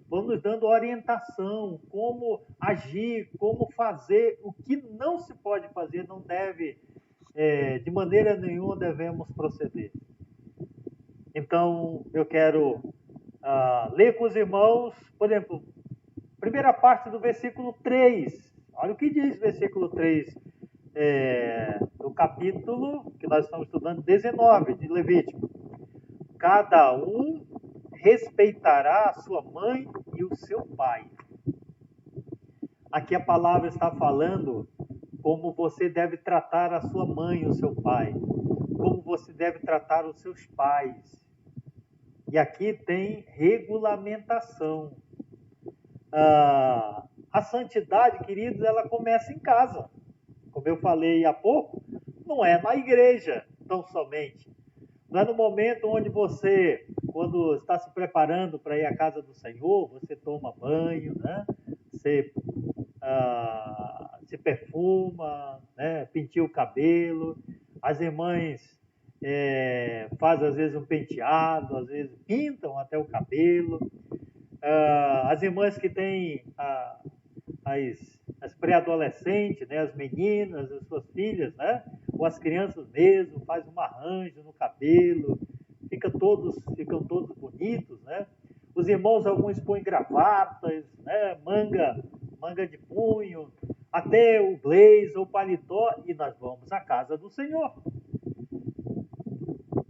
vão nos dando orientação, como agir, como fazer, o que não se pode fazer, não deve, de maneira nenhuma devemos proceder. Então, eu quero ler com os irmãos, por exemplo, primeira parte do versículo 3. Olha o que diz o versículo 3 do capítulo que nós estamos estudando, 19 de Levítico. Cada um respeitará a sua mãe e o seu pai. Aqui a palavra está falando como você deve tratar a sua mãe e o seu pai, como você deve tratar os seus pais. E aqui tem regulamentação. A santidade, queridos, ela começa em casa. Como eu falei há pouco, não é na igreja tão somente. Não é no momento onde você, quando está se preparando para ir à casa do Senhor, você toma banho, né? Você se perfuma, né? Penteia o cabelo. As irmãs fazem às vezes um penteado, às vezes pintam até o cabelo. As irmãs que têm as pré-adolescentes, né, as meninas, as suas filhas, né, ou as crianças mesmo, faz um arranjo no cabelo, ficam todos bonitos, né? Os irmãos, alguns põem gravatas, né, manga de punho, até o blazer, o paletó, e nós vamos à casa do Senhor.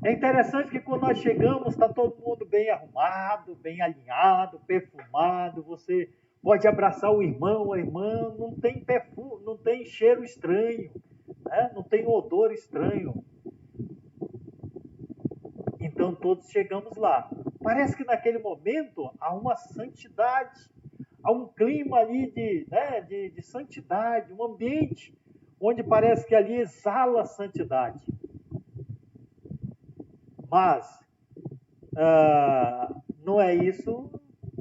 É interessante que quando nós chegamos, está todo mundo bem arrumado, bem alinhado, perfumado, você pode abraçar o irmão, a irmã, não tem perfume, não tem cheiro estranho, né? Não tem odor estranho. Então todos chegamos lá. Parece que naquele momento há uma santidade, há um clima ali de santidade, um ambiente onde parece que ali exala a santidade. Mas não é isso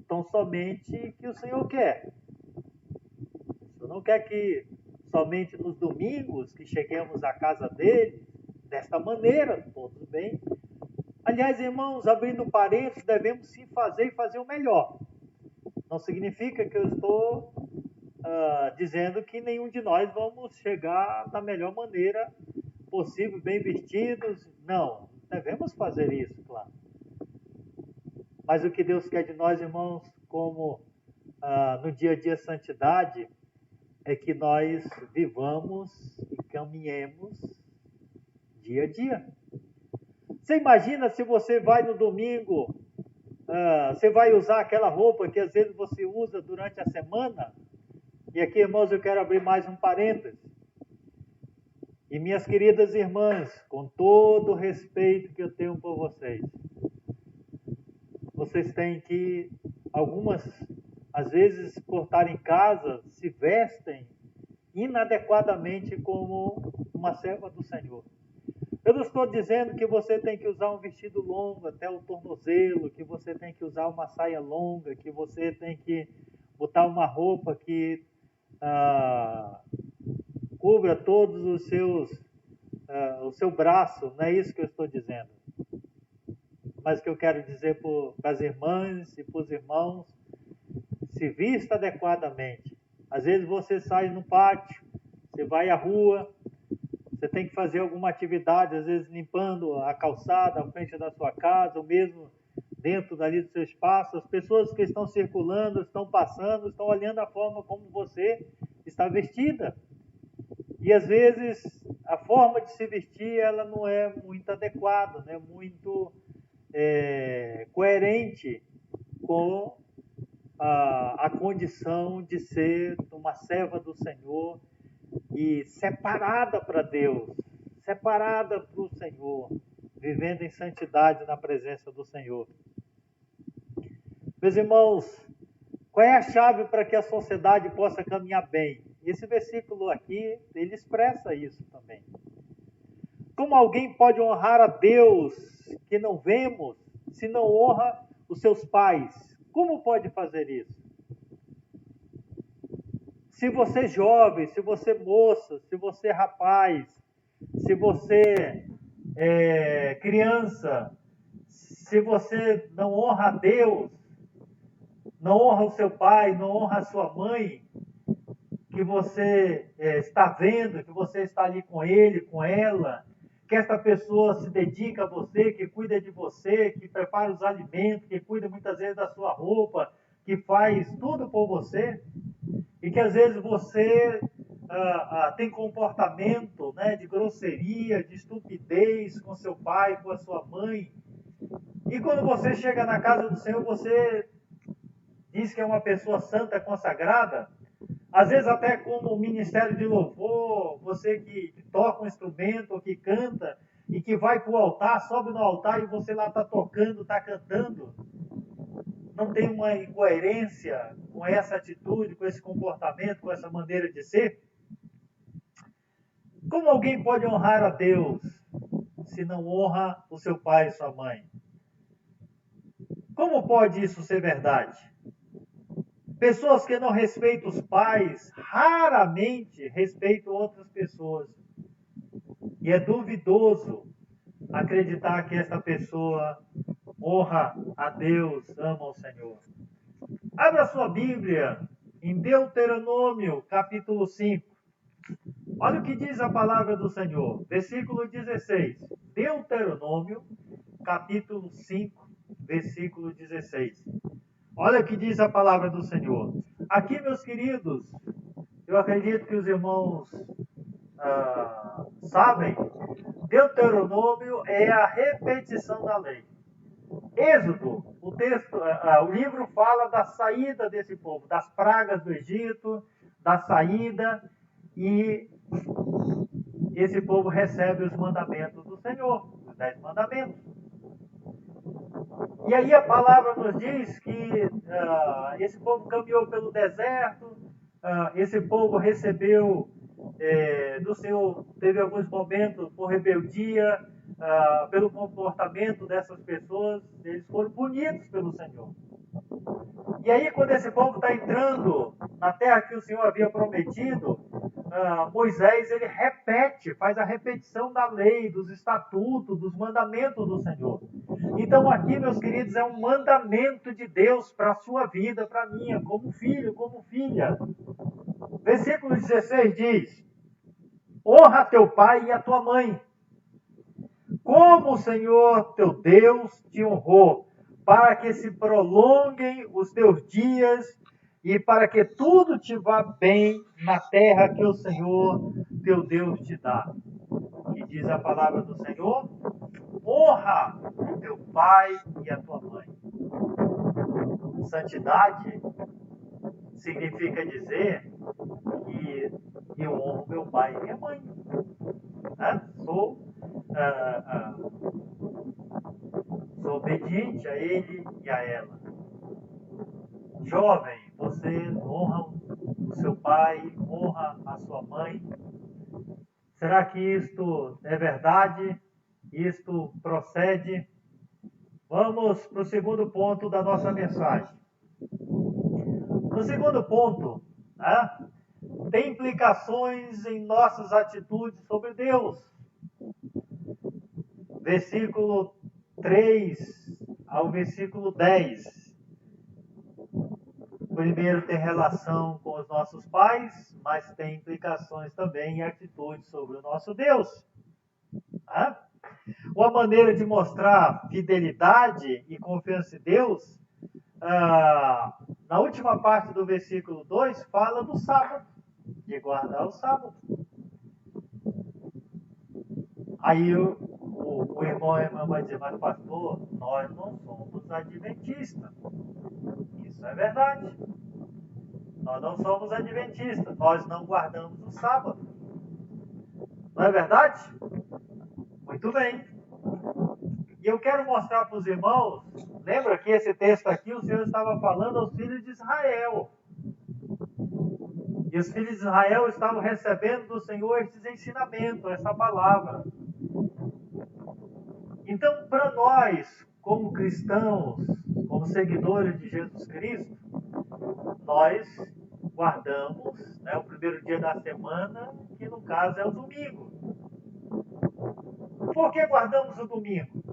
tão somente que o Senhor quer. O Senhor não quer que somente nos domingos que cheguemos à casa dele, desta maneira, todos bem. Aliás, irmãos, abrindo parênteses, devemos sim fazer e fazer o melhor. Não significa que eu estou dizendo que nenhum de nós vamos chegar da melhor maneira possível, bem vestidos. Não, devemos fazer isso, claro. Mas o que Deus quer de nós, irmãos, como no dia a dia santidade, é que nós vivamos e caminhemos dia a dia. Você imagina se você vai no domingo, você vai usar aquela roupa que às vezes você usa durante a semana? E aqui, irmãos, eu quero abrir mais um parênteses. E minhas queridas irmãs, com todo o respeito que eu tenho por vocês, vocês têm que, algumas, às vezes, por estar em casa, se vestem inadequadamente como uma serva do Senhor. Eu não estou dizendo que você tem que usar um vestido longo até o tornozelo, que você tem que usar uma saia longa, que você tem que botar uma roupa que cubra todos os seus, o seu braço. Não é isso que eu estou dizendo. Mas o que eu quero dizer para as irmãs e para os irmãos, se vista adequadamente. Às vezes você sai no pátio, você vai à rua, você tem que fazer alguma atividade, às vezes limpando a calçada à frente da sua casa, ou mesmo dentro dali do seu espaço. As pessoas que estão circulando, estão passando, estão olhando a forma como você está vestida. E às vezes a forma de se vestir, ela não é muito adequada, não é muito coerente com a condição de ser uma serva do Senhor e separada para Deus, separada para o Senhor, vivendo em santidade na presença do Senhor. Meus irmãos, qual é a chave para que a sociedade possa caminhar bem? Esse versículo aqui, ele expressa isso também. Como alguém pode honrar a Deus que não vemos, se não honra os seus pais? Como pode fazer isso? Se você jovem, se você moça, se você rapaz, se você é criança, se você não honra a Deus, não honra o seu pai, não honra a sua mãe, que você está vendo, que você está ali com ele, com ela, que essa pessoa se dedica a você, que cuida de você, que prepara os alimentos, que cuida muitas vezes da sua roupa, que faz tudo por você, e que às vezes você tem comportamento, né, de grosseria, de estupidez com seu pai, com a sua mãe, e quando você chega na casa do Senhor, você diz que é uma pessoa santa, consagrada, às vezes até como ministério de louvor, você que toca um instrumento, que canta, e que vai para o altar, sobe no altar e você lá está tocando, está cantando. Não tem uma incoerência com essa atitude, com esse comportamento, com essa maneira de ser? Como alguém pode honrar a Deus se não honra o seu pai e sua mãe? Como pode isso ser verdade? Pessoas que não respeitam os pais, raramente respeitam outras pessoas. E é duvidoso acreditar que esta pessoa honra a Deus, ama o Senhor. Abra sua Bíblia em Deuteronômio, capítulo 5. Olha o que diz a palavra do Senhor, versículo 16. Deuteronômio, capítulo 5, versículo 16. Olha o que diz a palavra do Senhor. Aqui, meus queridos, eu acredito que os irmãos sabem, Deuteronômio é a repetição da lei. Êxodo, o livro fala da saída desse povo, das pragas do Egito, da saída, e esse povo recebe os mandamentos do Senhor, os 10 mandamentos. E aí a palavra nos diz que esse povo caminhou pelo deserto, esse povo recebeu do Senhor, teve alguns momentos por rebeldia, pelo comportamento dessas pessoas, eles foram punidos pelo Senhor. E aí quando esse povo está entrando na terra que o Senhor havia prometido, Moisés ele faz a repetição da lei, dos estatutos, dos mandamentos do Senhor. Então aqui, meus queridos, é um mandamento de Deus para a sua vida, para a minha, como filho, como filha. Versículo 16 diz: honra teu pai e a tua mãe, como o Senhor teu Deus te honrou, para que se prolonguem os teus dias e para que tudo te vá bem na terra que o Senhor teu Deus te dá. E diz a palavra do Senhor: honra o teu pai e a tua mãe. Santidade significa dizer que eu honro meu pai e minha mãe. Sou obediente a ele e a ela. Jovem, você honra o seu pai, honra a sua mãe. Será que isto é verdade? Isto procede? Vamos para o segundo ponto da nossa mensagem. No segundo ponto, tem implicações em nossas atitudes sobre Deus. Versículo 3 ao versículo 10. Primeiro tem relação com os nossos pais, mas tem implicações também em atitudes sobre o nosso Deus. Uma maneira de mostrar fidelidade e confiança em Deus, na última parte do versículo 2, fala do sábado, de guardar o sábado. Aí o irmão e a irmã vai dizer: mas pastor, nós não somos adventistas. Isso é verdade. Nós não somos adventistas, nós não guardamos o sábado. Não é verdade? Muito bem. E eu quero mostrar para os irmãos, lembra que esse texto aqui o Senhor estava falando aos filhos de Israel. E os filhos de Israel estavam recebendo do Senhor esses ensinamentos, essa palavra. Então, para nós, como cristãos, como seguidores de Jesus Cristo, nós guardamos, né, o primeiro dia da semana, que no caso é o domingo. Por que guardamos o domingo?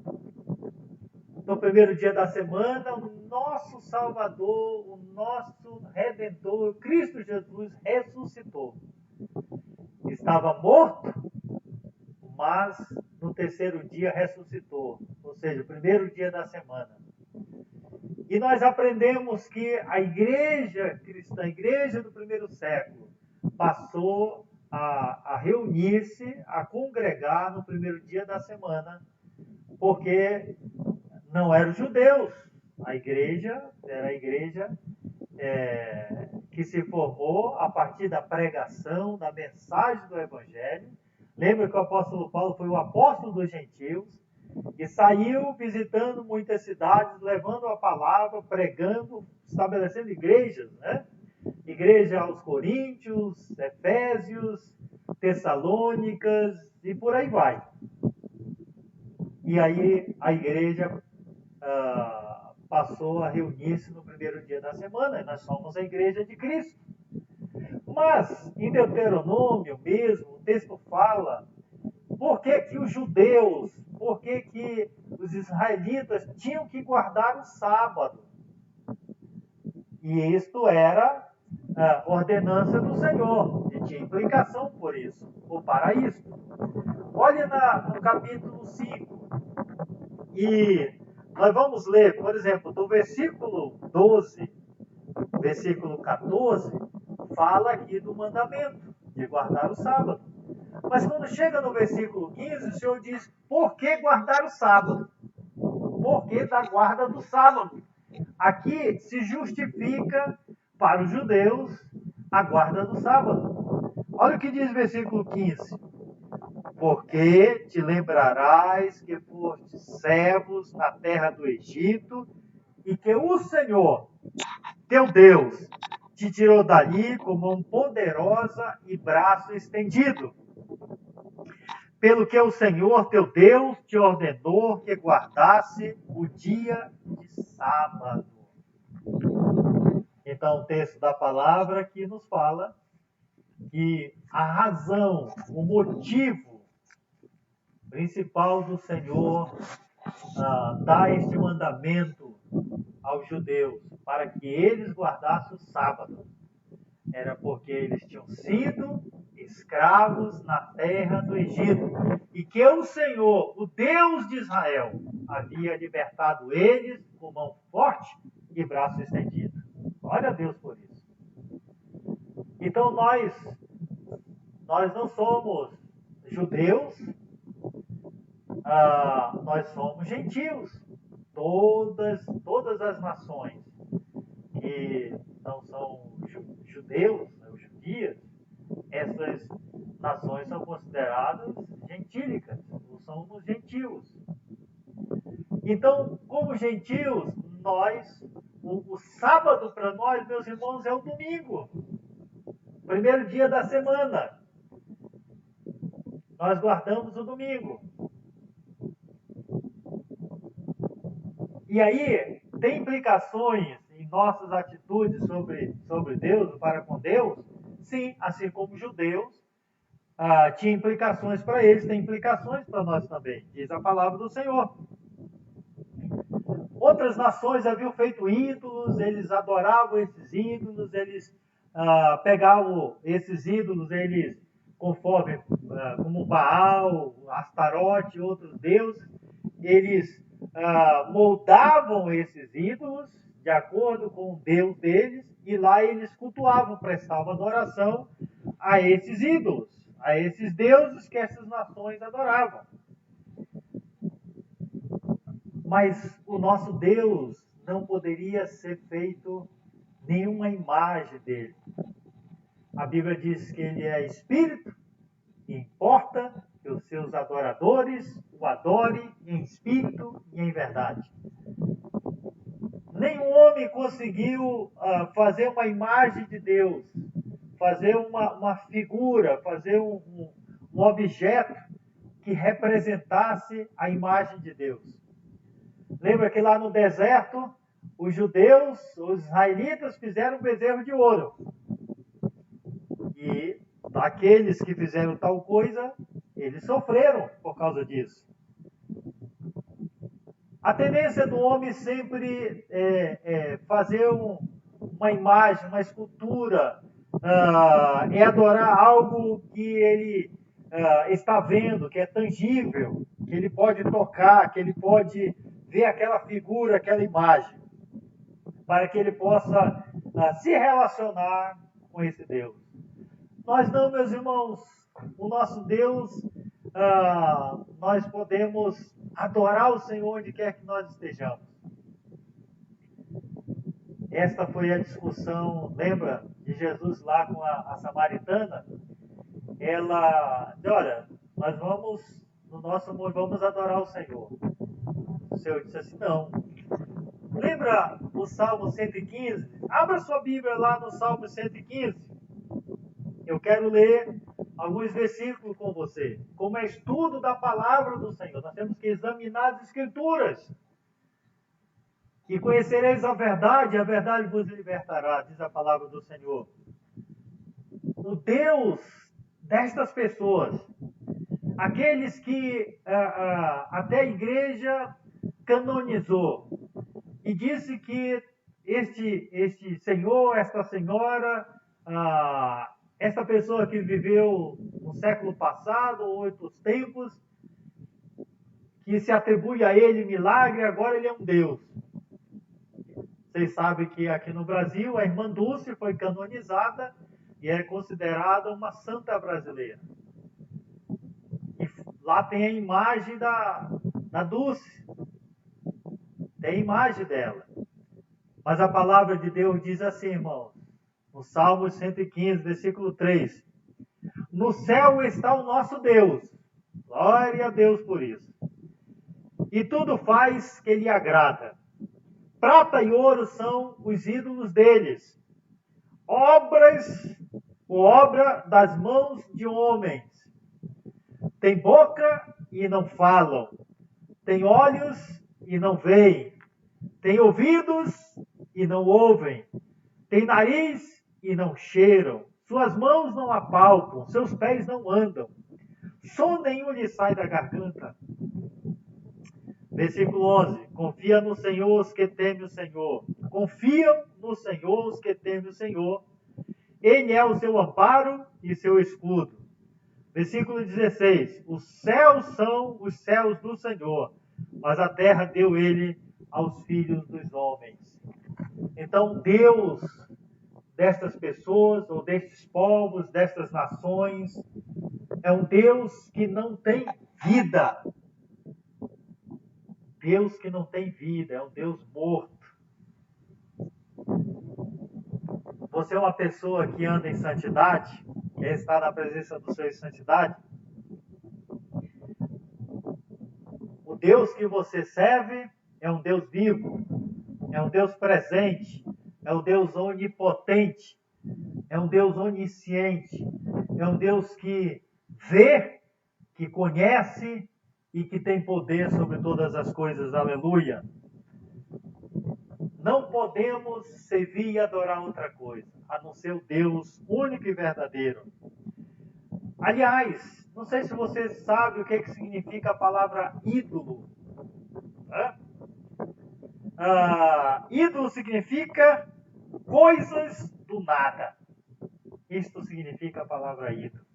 No primeiro dia da semana, o nosso Salvador, o nosso Redentor, Cristo Jesus, ressuscitou. Estava morto, mas no terceiro dia ressuscitou, ou seja, o primeiro dia da semana. E nós aprendemos que a igreja cristã, a igreja do primeiro século, passou a reunir-se, a congregar no primeiro dia da semana, porque não eram judeus. A igreja era a igreja que se formou a partir da pregação, da mensagem do Evangelho. Lembra que o apóstolo Paulo foi o apóstolo dos gentios e saiu visitando muitas cidades, levando a palavra, pregando, estabelecendo igrejas, né? Igreja aos Coríntios, Efésios, Tessalônicas e por aí vai. E aí a igreja passou a reunir-se no primeiro dia da semana, e nós somos a igreja de Cristo. Mas, em Deuteronômio mesmo, o texto fala por que os judeus, por que os israelitas tinham que guardar o sábado. E isto era ordenança do Senhor, e tinha implicação por isso, ou para isso. Olhe no capítulo 5, e nós vamos ler, por exemplo, do versículo 12, versículo 14, fala aqui do mandamento de guardar o sábado. Mas quando chega no versículo 15, o Senhor diz, por que guardar o sábado? Por que da guarda do sábado? Aqui se justifica para os judeus a guarda do sábado. Olha o que diz o versículo 15. Porque te lembrarás que fostes servos na terra do Egito e que o Senhor, teu Deus, te tirou dali com mão poderosa e braço estendido. Pelo que o Senhor, teu Deus, te ordenou que guardasse o dia de sábado. Então, o texto da palavra aqui nos fala que a razão, o motivo principal do Senhor dar este mandamento aos judeus para que eles guardassem o sábado era porque eles tinham sido escravos na terra do Egito e que o Senhor, o Deus de Israel, havia libertado eles com mão forte e braço estendido. Glória a Deus por isso. Então nós não somos judeus, nós somos gentios. Todas as nações que não são judeus, os judias, essas nações são consideradas gentílicas, ou somos gentios. Então, como gentios, o sábado para nós, meus irmãos, é o domingo, primeiro dia da semana. Nós guardamos o domingo. E aí, tem implicações em nossas atitudes sobre Deus, para com Deus? Sim, assim como os judeus, tinha implicações para eles, tem implicações para nós também, diz a palavra do Senhor. Outras nações haviam feito ídolos, eles adoravam esses ídolos, eles pegavam esses ídolos, eles conforme como Baal, Astarote e outros deuses, eles moldavam esses ídolos de acordo com o Deus deles, e lá eles cultuavam, prestavam adoração a esses ídolos, a esses deuses que essas nações adoravam. Mas o nosso Deus não poderia ser feito nenhuma imagem dele. A Bíblia diz que ele é espírito, e importa que os seus adoradores o adorem em espírito e em verdade. Nenhum homem conseguiu fazer uma imagem de Deus, fazer uma figura, fazer um objeto que representasse a imagem de Deus. Lembra que lá no deserto, os judeus, os israelitas, fizeram um bezerro de ouro. E aqueles que fizeram tal coisa, eles sofreram por causa disso. A tendência do homem sempre é fazer uma imagem, uma escultura, é adorar algo que ele está vendo, que é tangível, que ele pode tocar, que ele pode ver aquela figura, aquela imagem, para que ele possa se relacionar com esse Deus. Nós não, meus irmãos, o nosso Deus, nós podemos adorar o Senhor onde quer que nós estejamos. Esta foi a discussão, lembra, de Jesus lá com a samaritana? Ela disse, olha, nós vamos, no nosso amor, vamos adorar o Senhor. O Senhor disse assim, não. Lembra o Salmo 115? Abra sua Bíblia lá no Salmo 115. Eu quero ler alguns versículos com você. Como é estudo da palavra do Senhor, nós temos que examinar as Escrituras. E conhecereis a verdade vos libertará, diz a palavra do Senhor. O Deus destas pessoas, aqueles que até a igreja canonizou, e disse que este senhor, esta senhora, essa pessoa que viveu no século passado, ou outros tempos, que se atribui a ele milagre, agora ele é um Deus. Vocês sabem que aqui no Brasil a irmã Dulce foi canonizada e é considerada uma santa brasileira. E lá tem a imagem da Dulce. Tem a imagem dela. Mas a palavra de Deus diz assim, irmãos, no Salmo 115, versículo 3. No céu está o nosso Deus. Glória a Deus por isso. E tudo faz que lhe agrada. Prata e ouro são os ídolos deles. Obra das mãos de homens. Tem boca e não falam. Tem olhos e não veem. Tem ouvidos e não ouvem. Tem nariz e não cheiram. Suas mãos não apalpam. Seus pés não andam. Som nenhum lhe sai da garganta. Versículo 11. Confia no Senhor os que temem o Senhor. Confiam no Senhor os que temem o Senhor. Ele é o seu amparo e seu escudo. Versículo 16. Os céus são os céus do Senhor, mas a terra deu ele aos filhos dos homens. Então, Deus destas pessoas, ou destes povos, destas nações, é um Deus que não tem vida. Deus que não tem vida, é um Deus morto. Você é uma pessoa que anda em santidade, quer estar na presença do Senhor em santidade? O Deus que você serve é um Deus vivo, é um Deus presente, é um Deus onipotente, é um Deus onisciente, é um Deus que vê, que conhece e que tem poder sobre todas as coisas. Aleluia! Não podemos servir e adorar outra coisa, a não ser o Deus único e verdadeiro. Aliás, não sei se você sabe o que significa a palavra ídolo. Ídolo significa coisas do nada. Isto significa a palavra ídolo.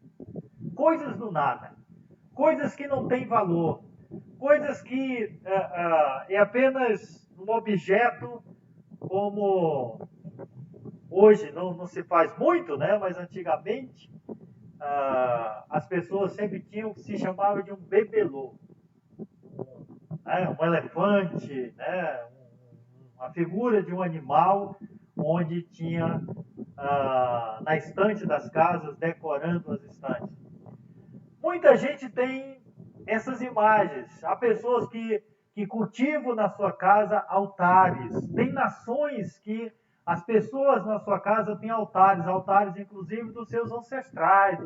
Coisas do nada. Coisas que não têm valor. Coisas que é apenas um objeto, como hoje não se faz muito, né? Mas antigamente as pessoas sempre tinham o que se chamava de um bebelô. Um elefante, né? Uma figura de um animal, onde tinha na estante das casas, decorando as estantes. Muita gente tem essas imagens. Há pessoas que cultivam na sua casa altares. Tem nações que as pessoas na sua casa têm altares inclusive dos seus ancestrais,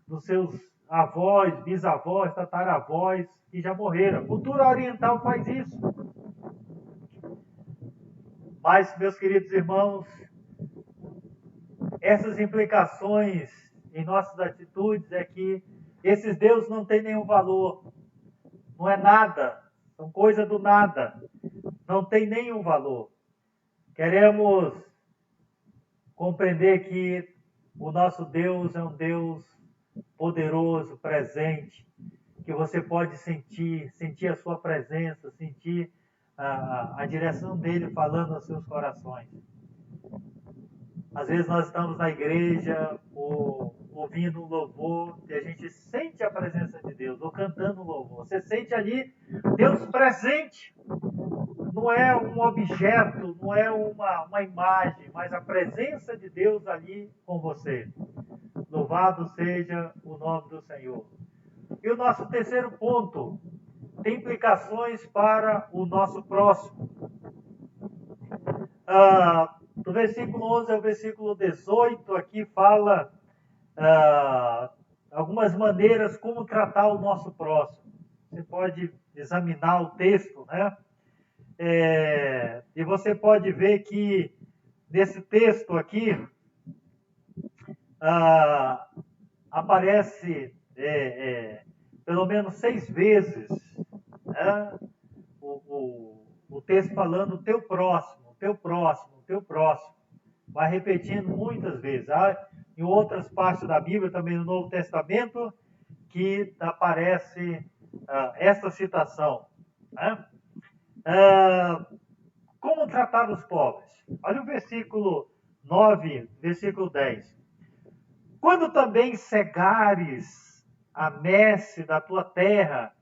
dos seus avós, bisavós, tataravós que já morreram. A cultura oriental faz isso. Mas, meus queridos irmãos, essas implicações em nossas atitudes é que esses deuses não têm nenhum valor, não é nada, são coisa do nada, não tem nenhum valor. Queremos compreender que o nosso Deus é um Deus poderoso, presente, que você pode sentir a sua presença, sentir a direção dele falando aos seus corações. Às vezes nós estamos na igreja, ou ouvindo um louvor, e a gente sente a presença de Deus, ou cantando um louvor. Você sente ali Deus presente. Não é um objeto, não é uma imagem, mas a presença de Deus ali com você. Louvado seja o nome do Senhor. E o nosso terceiro ponto tem implicações para o nosso próximo. Do versículo 11 ao versículo 18, aqui fala algumas maneiras como tratar o nosso próximo. Você pode examinar o texto, né? E você pode ver que nesse texto aqui aparece pelo menos 6 vezes, né, o texto falando o teu próximo, o teu próximo, o teu próximo. Vai repetindo muitas vezes. Em outras partes da Bíblia, também no Novo Testamento, que aparece esta citação. Né? Como tratar os pobres? Olha o versículo 9, versículo 10. Quando também cegares a messe da tua terra,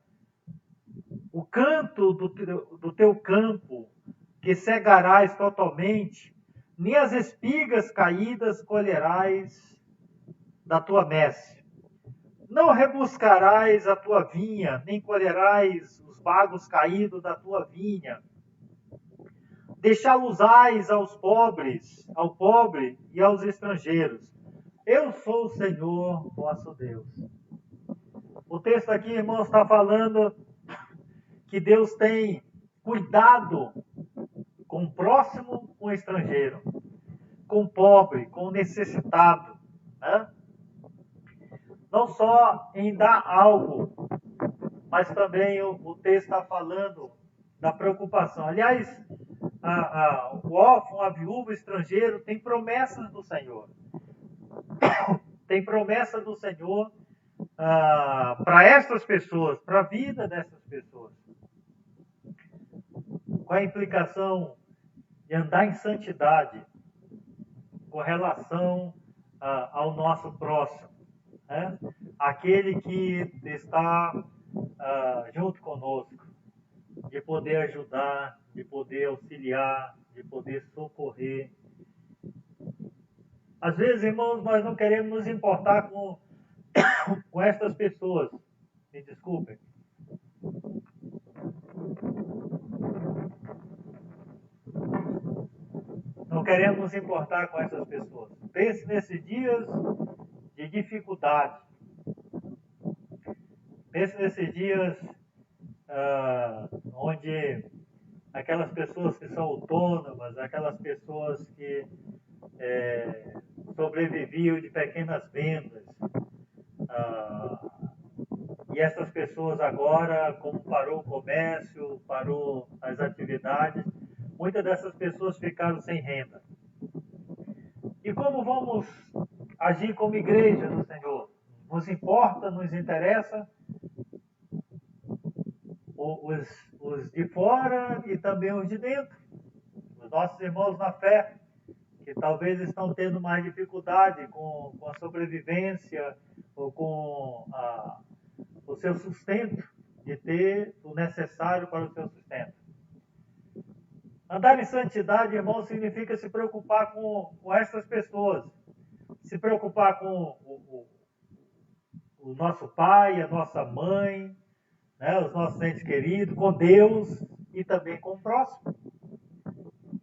o canto do teu campo, que cegarás totalmente, nem as espigas caídas colherás da tua messe. Não rebuscarás a tua vinha, nem colherás os bagos caídos da tua vinha. Deixá-los-ás aos pobres, ao pobre e aos estrangeiros. Eu sou o Senhor, vosso Deus. O texto aqui, irmãos, está falando que Deus tem cuidado com o próximo, com o estrangeiro, com o pobre, com o necessitado. Né? Não só em dar algo, mas também o texto está falando da preocupação. Aliás, o órfão, a viúva, o estrangeiro tem promessas do Senhor. Tem promessa do Senhor para estas pessoas, para a vida dessas pessoas. Qual a implicação de andar em santidade com relação ao nosso próximo? Né? Aquele que está junto conosco, de poder ajudar, de poder auxiliar, de poder socorrer. Às vezes, irmãos, nós não queremos nos importar com estas pessoas. Me desculpem. Não queremos nos importar com essas pessoas. Pense nesses dias de dificuldade. Pense nesses dias onde aquelas pessoas que são autônomas, aquelas pessoas que sobreviviam de pequenas vendas, e essas pessoas agora, como parou o comércio, parou as atividades, muitas dessas pessoas ficaram sem renda. E como vamos agir como igreja do Senhor? Nos importa, nos interessa os de fora e também os de dentro. Os nossos irmãos na fé, que talvez estão tendo mais dificuldade com a sobrevivência ou com o seu sustento, de ter o necessário para o seu sustento. Andar em santidade, irmão, significa se preocupar com essas pessoas. Se preocupar com o nosso pai, a nossa mãe, né, os nossos entes queridos, com Deus e também com o próximo.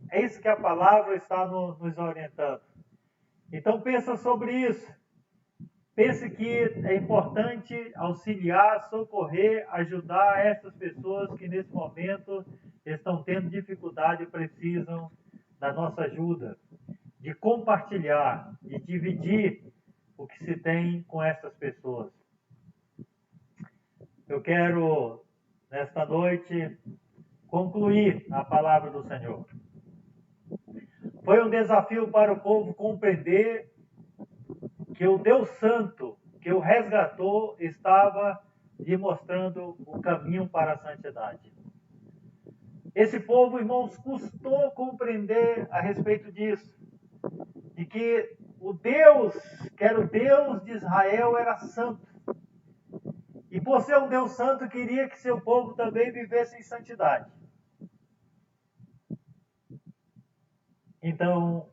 É isso que a palavra está nos orientando. Então pensa sobre isso. Pense que é importante auxiliar, socorrer, ajudar essas pessoas que nesse momento estão tendo dificuldade e precisam da nossa ajuda, de compartilhar, de dividir o que se tem com essas pessoas. Eu quero, nesta noite, concluir a palavra do Senhor. Foi um desafio para o povo compreender que o Deus Santo, que o resgatou, estava lhe mostrando o caminho para a santidade. Esse povo, irmãos, custou compreender a respeito disso, de que o Deus, que era o Deus de Israel, era santo. E por ser um Deus santo, queria que seu povo também vivesse em santidade. Então,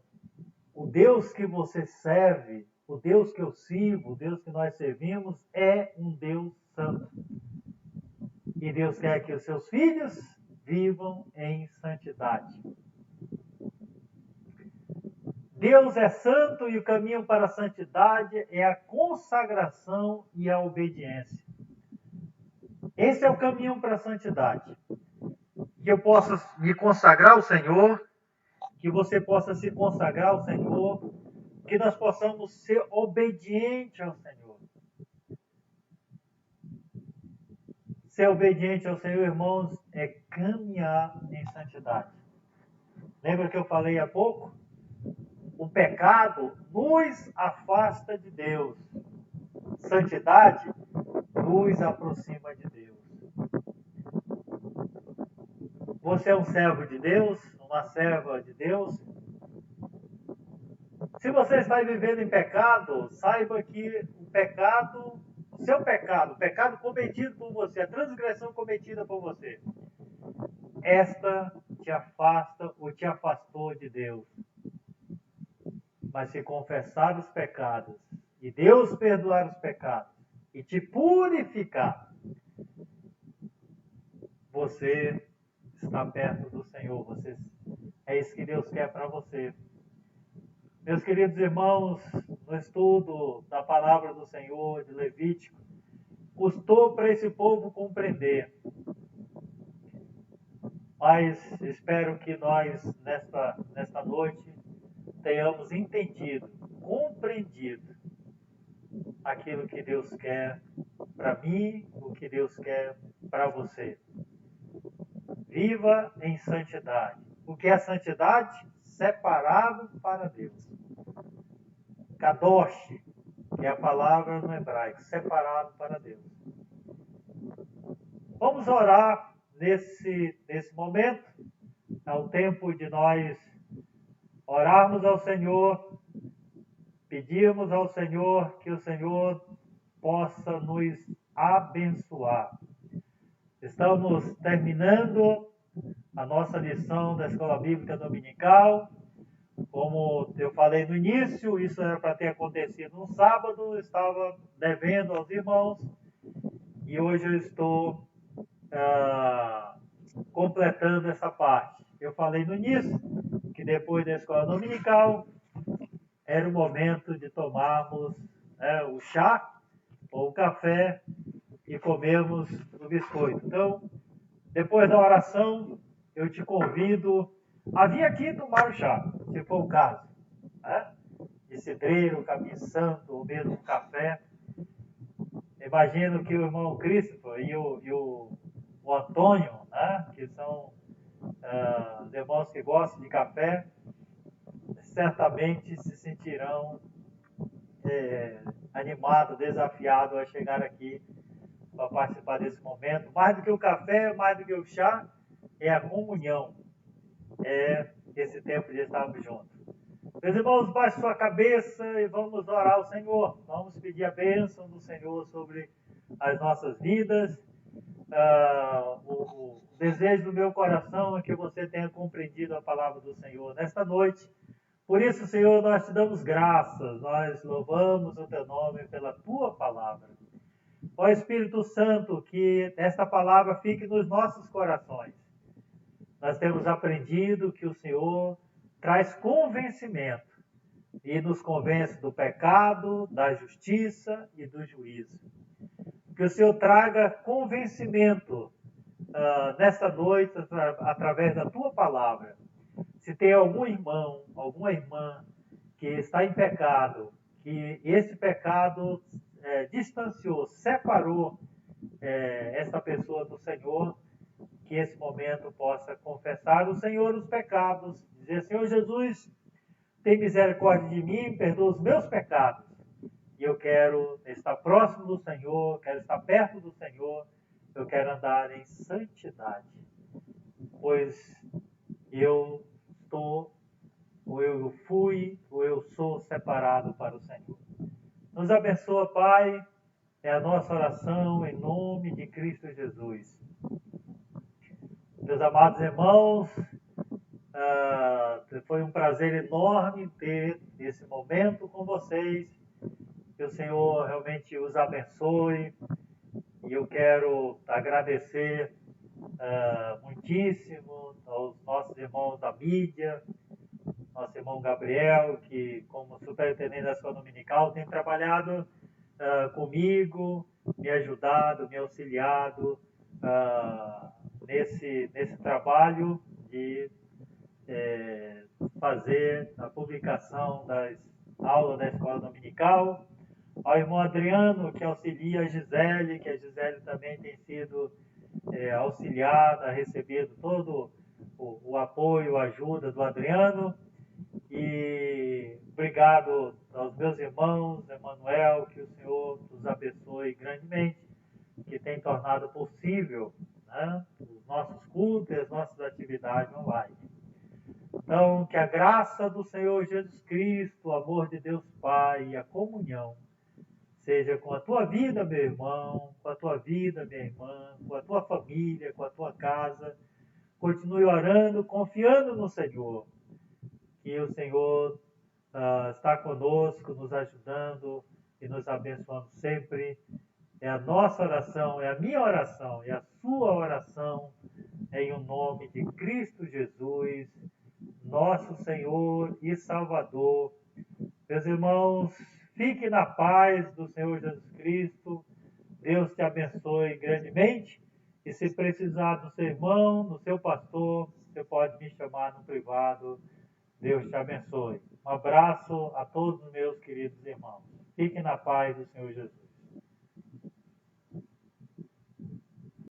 o Deus que você serve, o Deus que eu sirvo, o Deus que nós servimos, é um Deus santo. E Deus quer que os seus filhos vivam em santidade. Deus é santo e o caminho para a santidade é a consagração e a obediência. Esse é o caminho para a santidade. Que eu possa me consagrar ao Senhor, que você possa se consagrar ao Senhor, que nós possamos ser obedientes ao Senhor. Ser obediente ao Senhor, irmãos, é caminhar em santidade. Lembra que eu falei há pouco? O pecado nos afasta de Deus. Santidade nos aproxima de Deus. Você é um servo de Deus, uma serva de Deus. Se você está vivendo em pecado, saiba que o pecado, o seu pecado, o pecado cometido por você, a transgressão cometida por você, esta te afasta ou te afastou de Deus. Mas se confessar os pecados e Deus perdoar os pecados e te purificar, você está perto do Senhor. É isso que Deus quer para você. Meus queridos irmãos, no estudo da palavra do Senhor, de Levítico, custou para esse povo compreender. Mas espero que nós, nesta noite, tenhamos entendido, compreendido aquilo que Deus quer para mim, o que Deus quer para você. Viva em santidade. O que é santidade? Separado para Deus. Kadosh, que é a palavra no hebraico, separado para Deus. Vamos orar nesse momento. É o tempo de nós orarmos ao Senhor, pedirmos ao Senhor que o Senhor possa nos abençoar. Estamos terminando a nossa lição da Escola Bíblica Dominical. Como eu falei no início, isso era para ter acontecido no sábado, eu estava devendo aos irmãos e hoje eu estou completando essa parte. Eu falei no início que depois da Escola Dominical era o momento de tomarmos o chá ou o café e comermos o biscoito. Então, depois da oração, eu te convido a vir aqui tomar o chá, se for o caso. De cidreiro, capim santo, ou mesmo café. Imagino que o irmão Christopher e o Antônio, que são os irmãos que gostam de café, certamente se sentirão animados, desafiados a chegar aqui para participar desse momento. Mais do que o café, mais do que o chá, é a comunhão. É esse tempo de estarmos juntos. Meus irmãos, baixe sua cabeça e vamos orar ao Senhor. Vamos pedir a bênção do Senhor sobre as nossas vidas. O desejo do meu coração é que você tenha compreendido a palavra do Senhor nesta noite. Por isso, Senhor, nós te damos graças, nós louvamos o teu nome pela tua palavra. Ó Espírito Santo, que esta palavra fique nos nossos corações. Nós temos aprendido que o Senhor traz convencimento e nos convence do pecado, da justiça e do juízo. Que o Senhor traga convencimento nesta noite através da tua palavra. Se tem algum irmão, alguma irmã que está em pecado, que esse pecado distanciou, separou essa pessoa do Senhor, que esse momento possa confessar ao Senhor os pecados, dizer: Senhor Jesus, tem misericórdia de mim, perdoa os meus pecados. E eu quero estar próximo do Senhor, quero estar perto do Senhor, eu quero andar em santidade, pois eu estou, ou eu fui, ou eu sou separado para o Senhor. Nos abençoa, Pai, é a nossa oração em nome de Cristo Jesus. Meus amados irmãos, foi um prazer enorme ter esse momento com vocês. Que o Senhor realmente os abençoe. E eu quero agradecer muitíssimo aos nossos irmãos da mídia, nosso irmão Gabriel, que como superintendente da escola dominical tem trabalhado comigo, me ajudado, me auxiliado nesse trabalho de fazer a publicação das aulas da escola dominical. Ao irmão Adriano, que auxilia a Gisele, que a Gisele também tem sido auxiliada, recebido todo o apoio, a ajuda do Adriano. E obrigado aos meus irmãos, Emanuel, que o Senhor nos abençoe grandemente, que tem tornado possível, né, os nossos cultos e as nossas atividades online. Então, que a graça do Senhor Jesus Cristo, o amor de Deus Pai e a comunhão seja com a tua vida, meu irmão, com a tua vida, minha irmã, com a tua família, com a tua casa. Continue orando, confiando no Senhor, que o Senhor está conosco, nos ajudando e nos abençoando sempre. É a nossa oração, é a minha oração, é a sua oração, em o nome de Cristo Jesus, nosso Senhor e Salvador. Meus irmãos, fique na paz do Senhor Jesus Cristo. Deus te abençoe grandemente. E se precisar do seu irmão, do seu pastor, você pode me chamar no privado. Deus te abençoe. Um abraço a todos os meus queridos irmãos. Fiquem na paz do Senhor Jesus.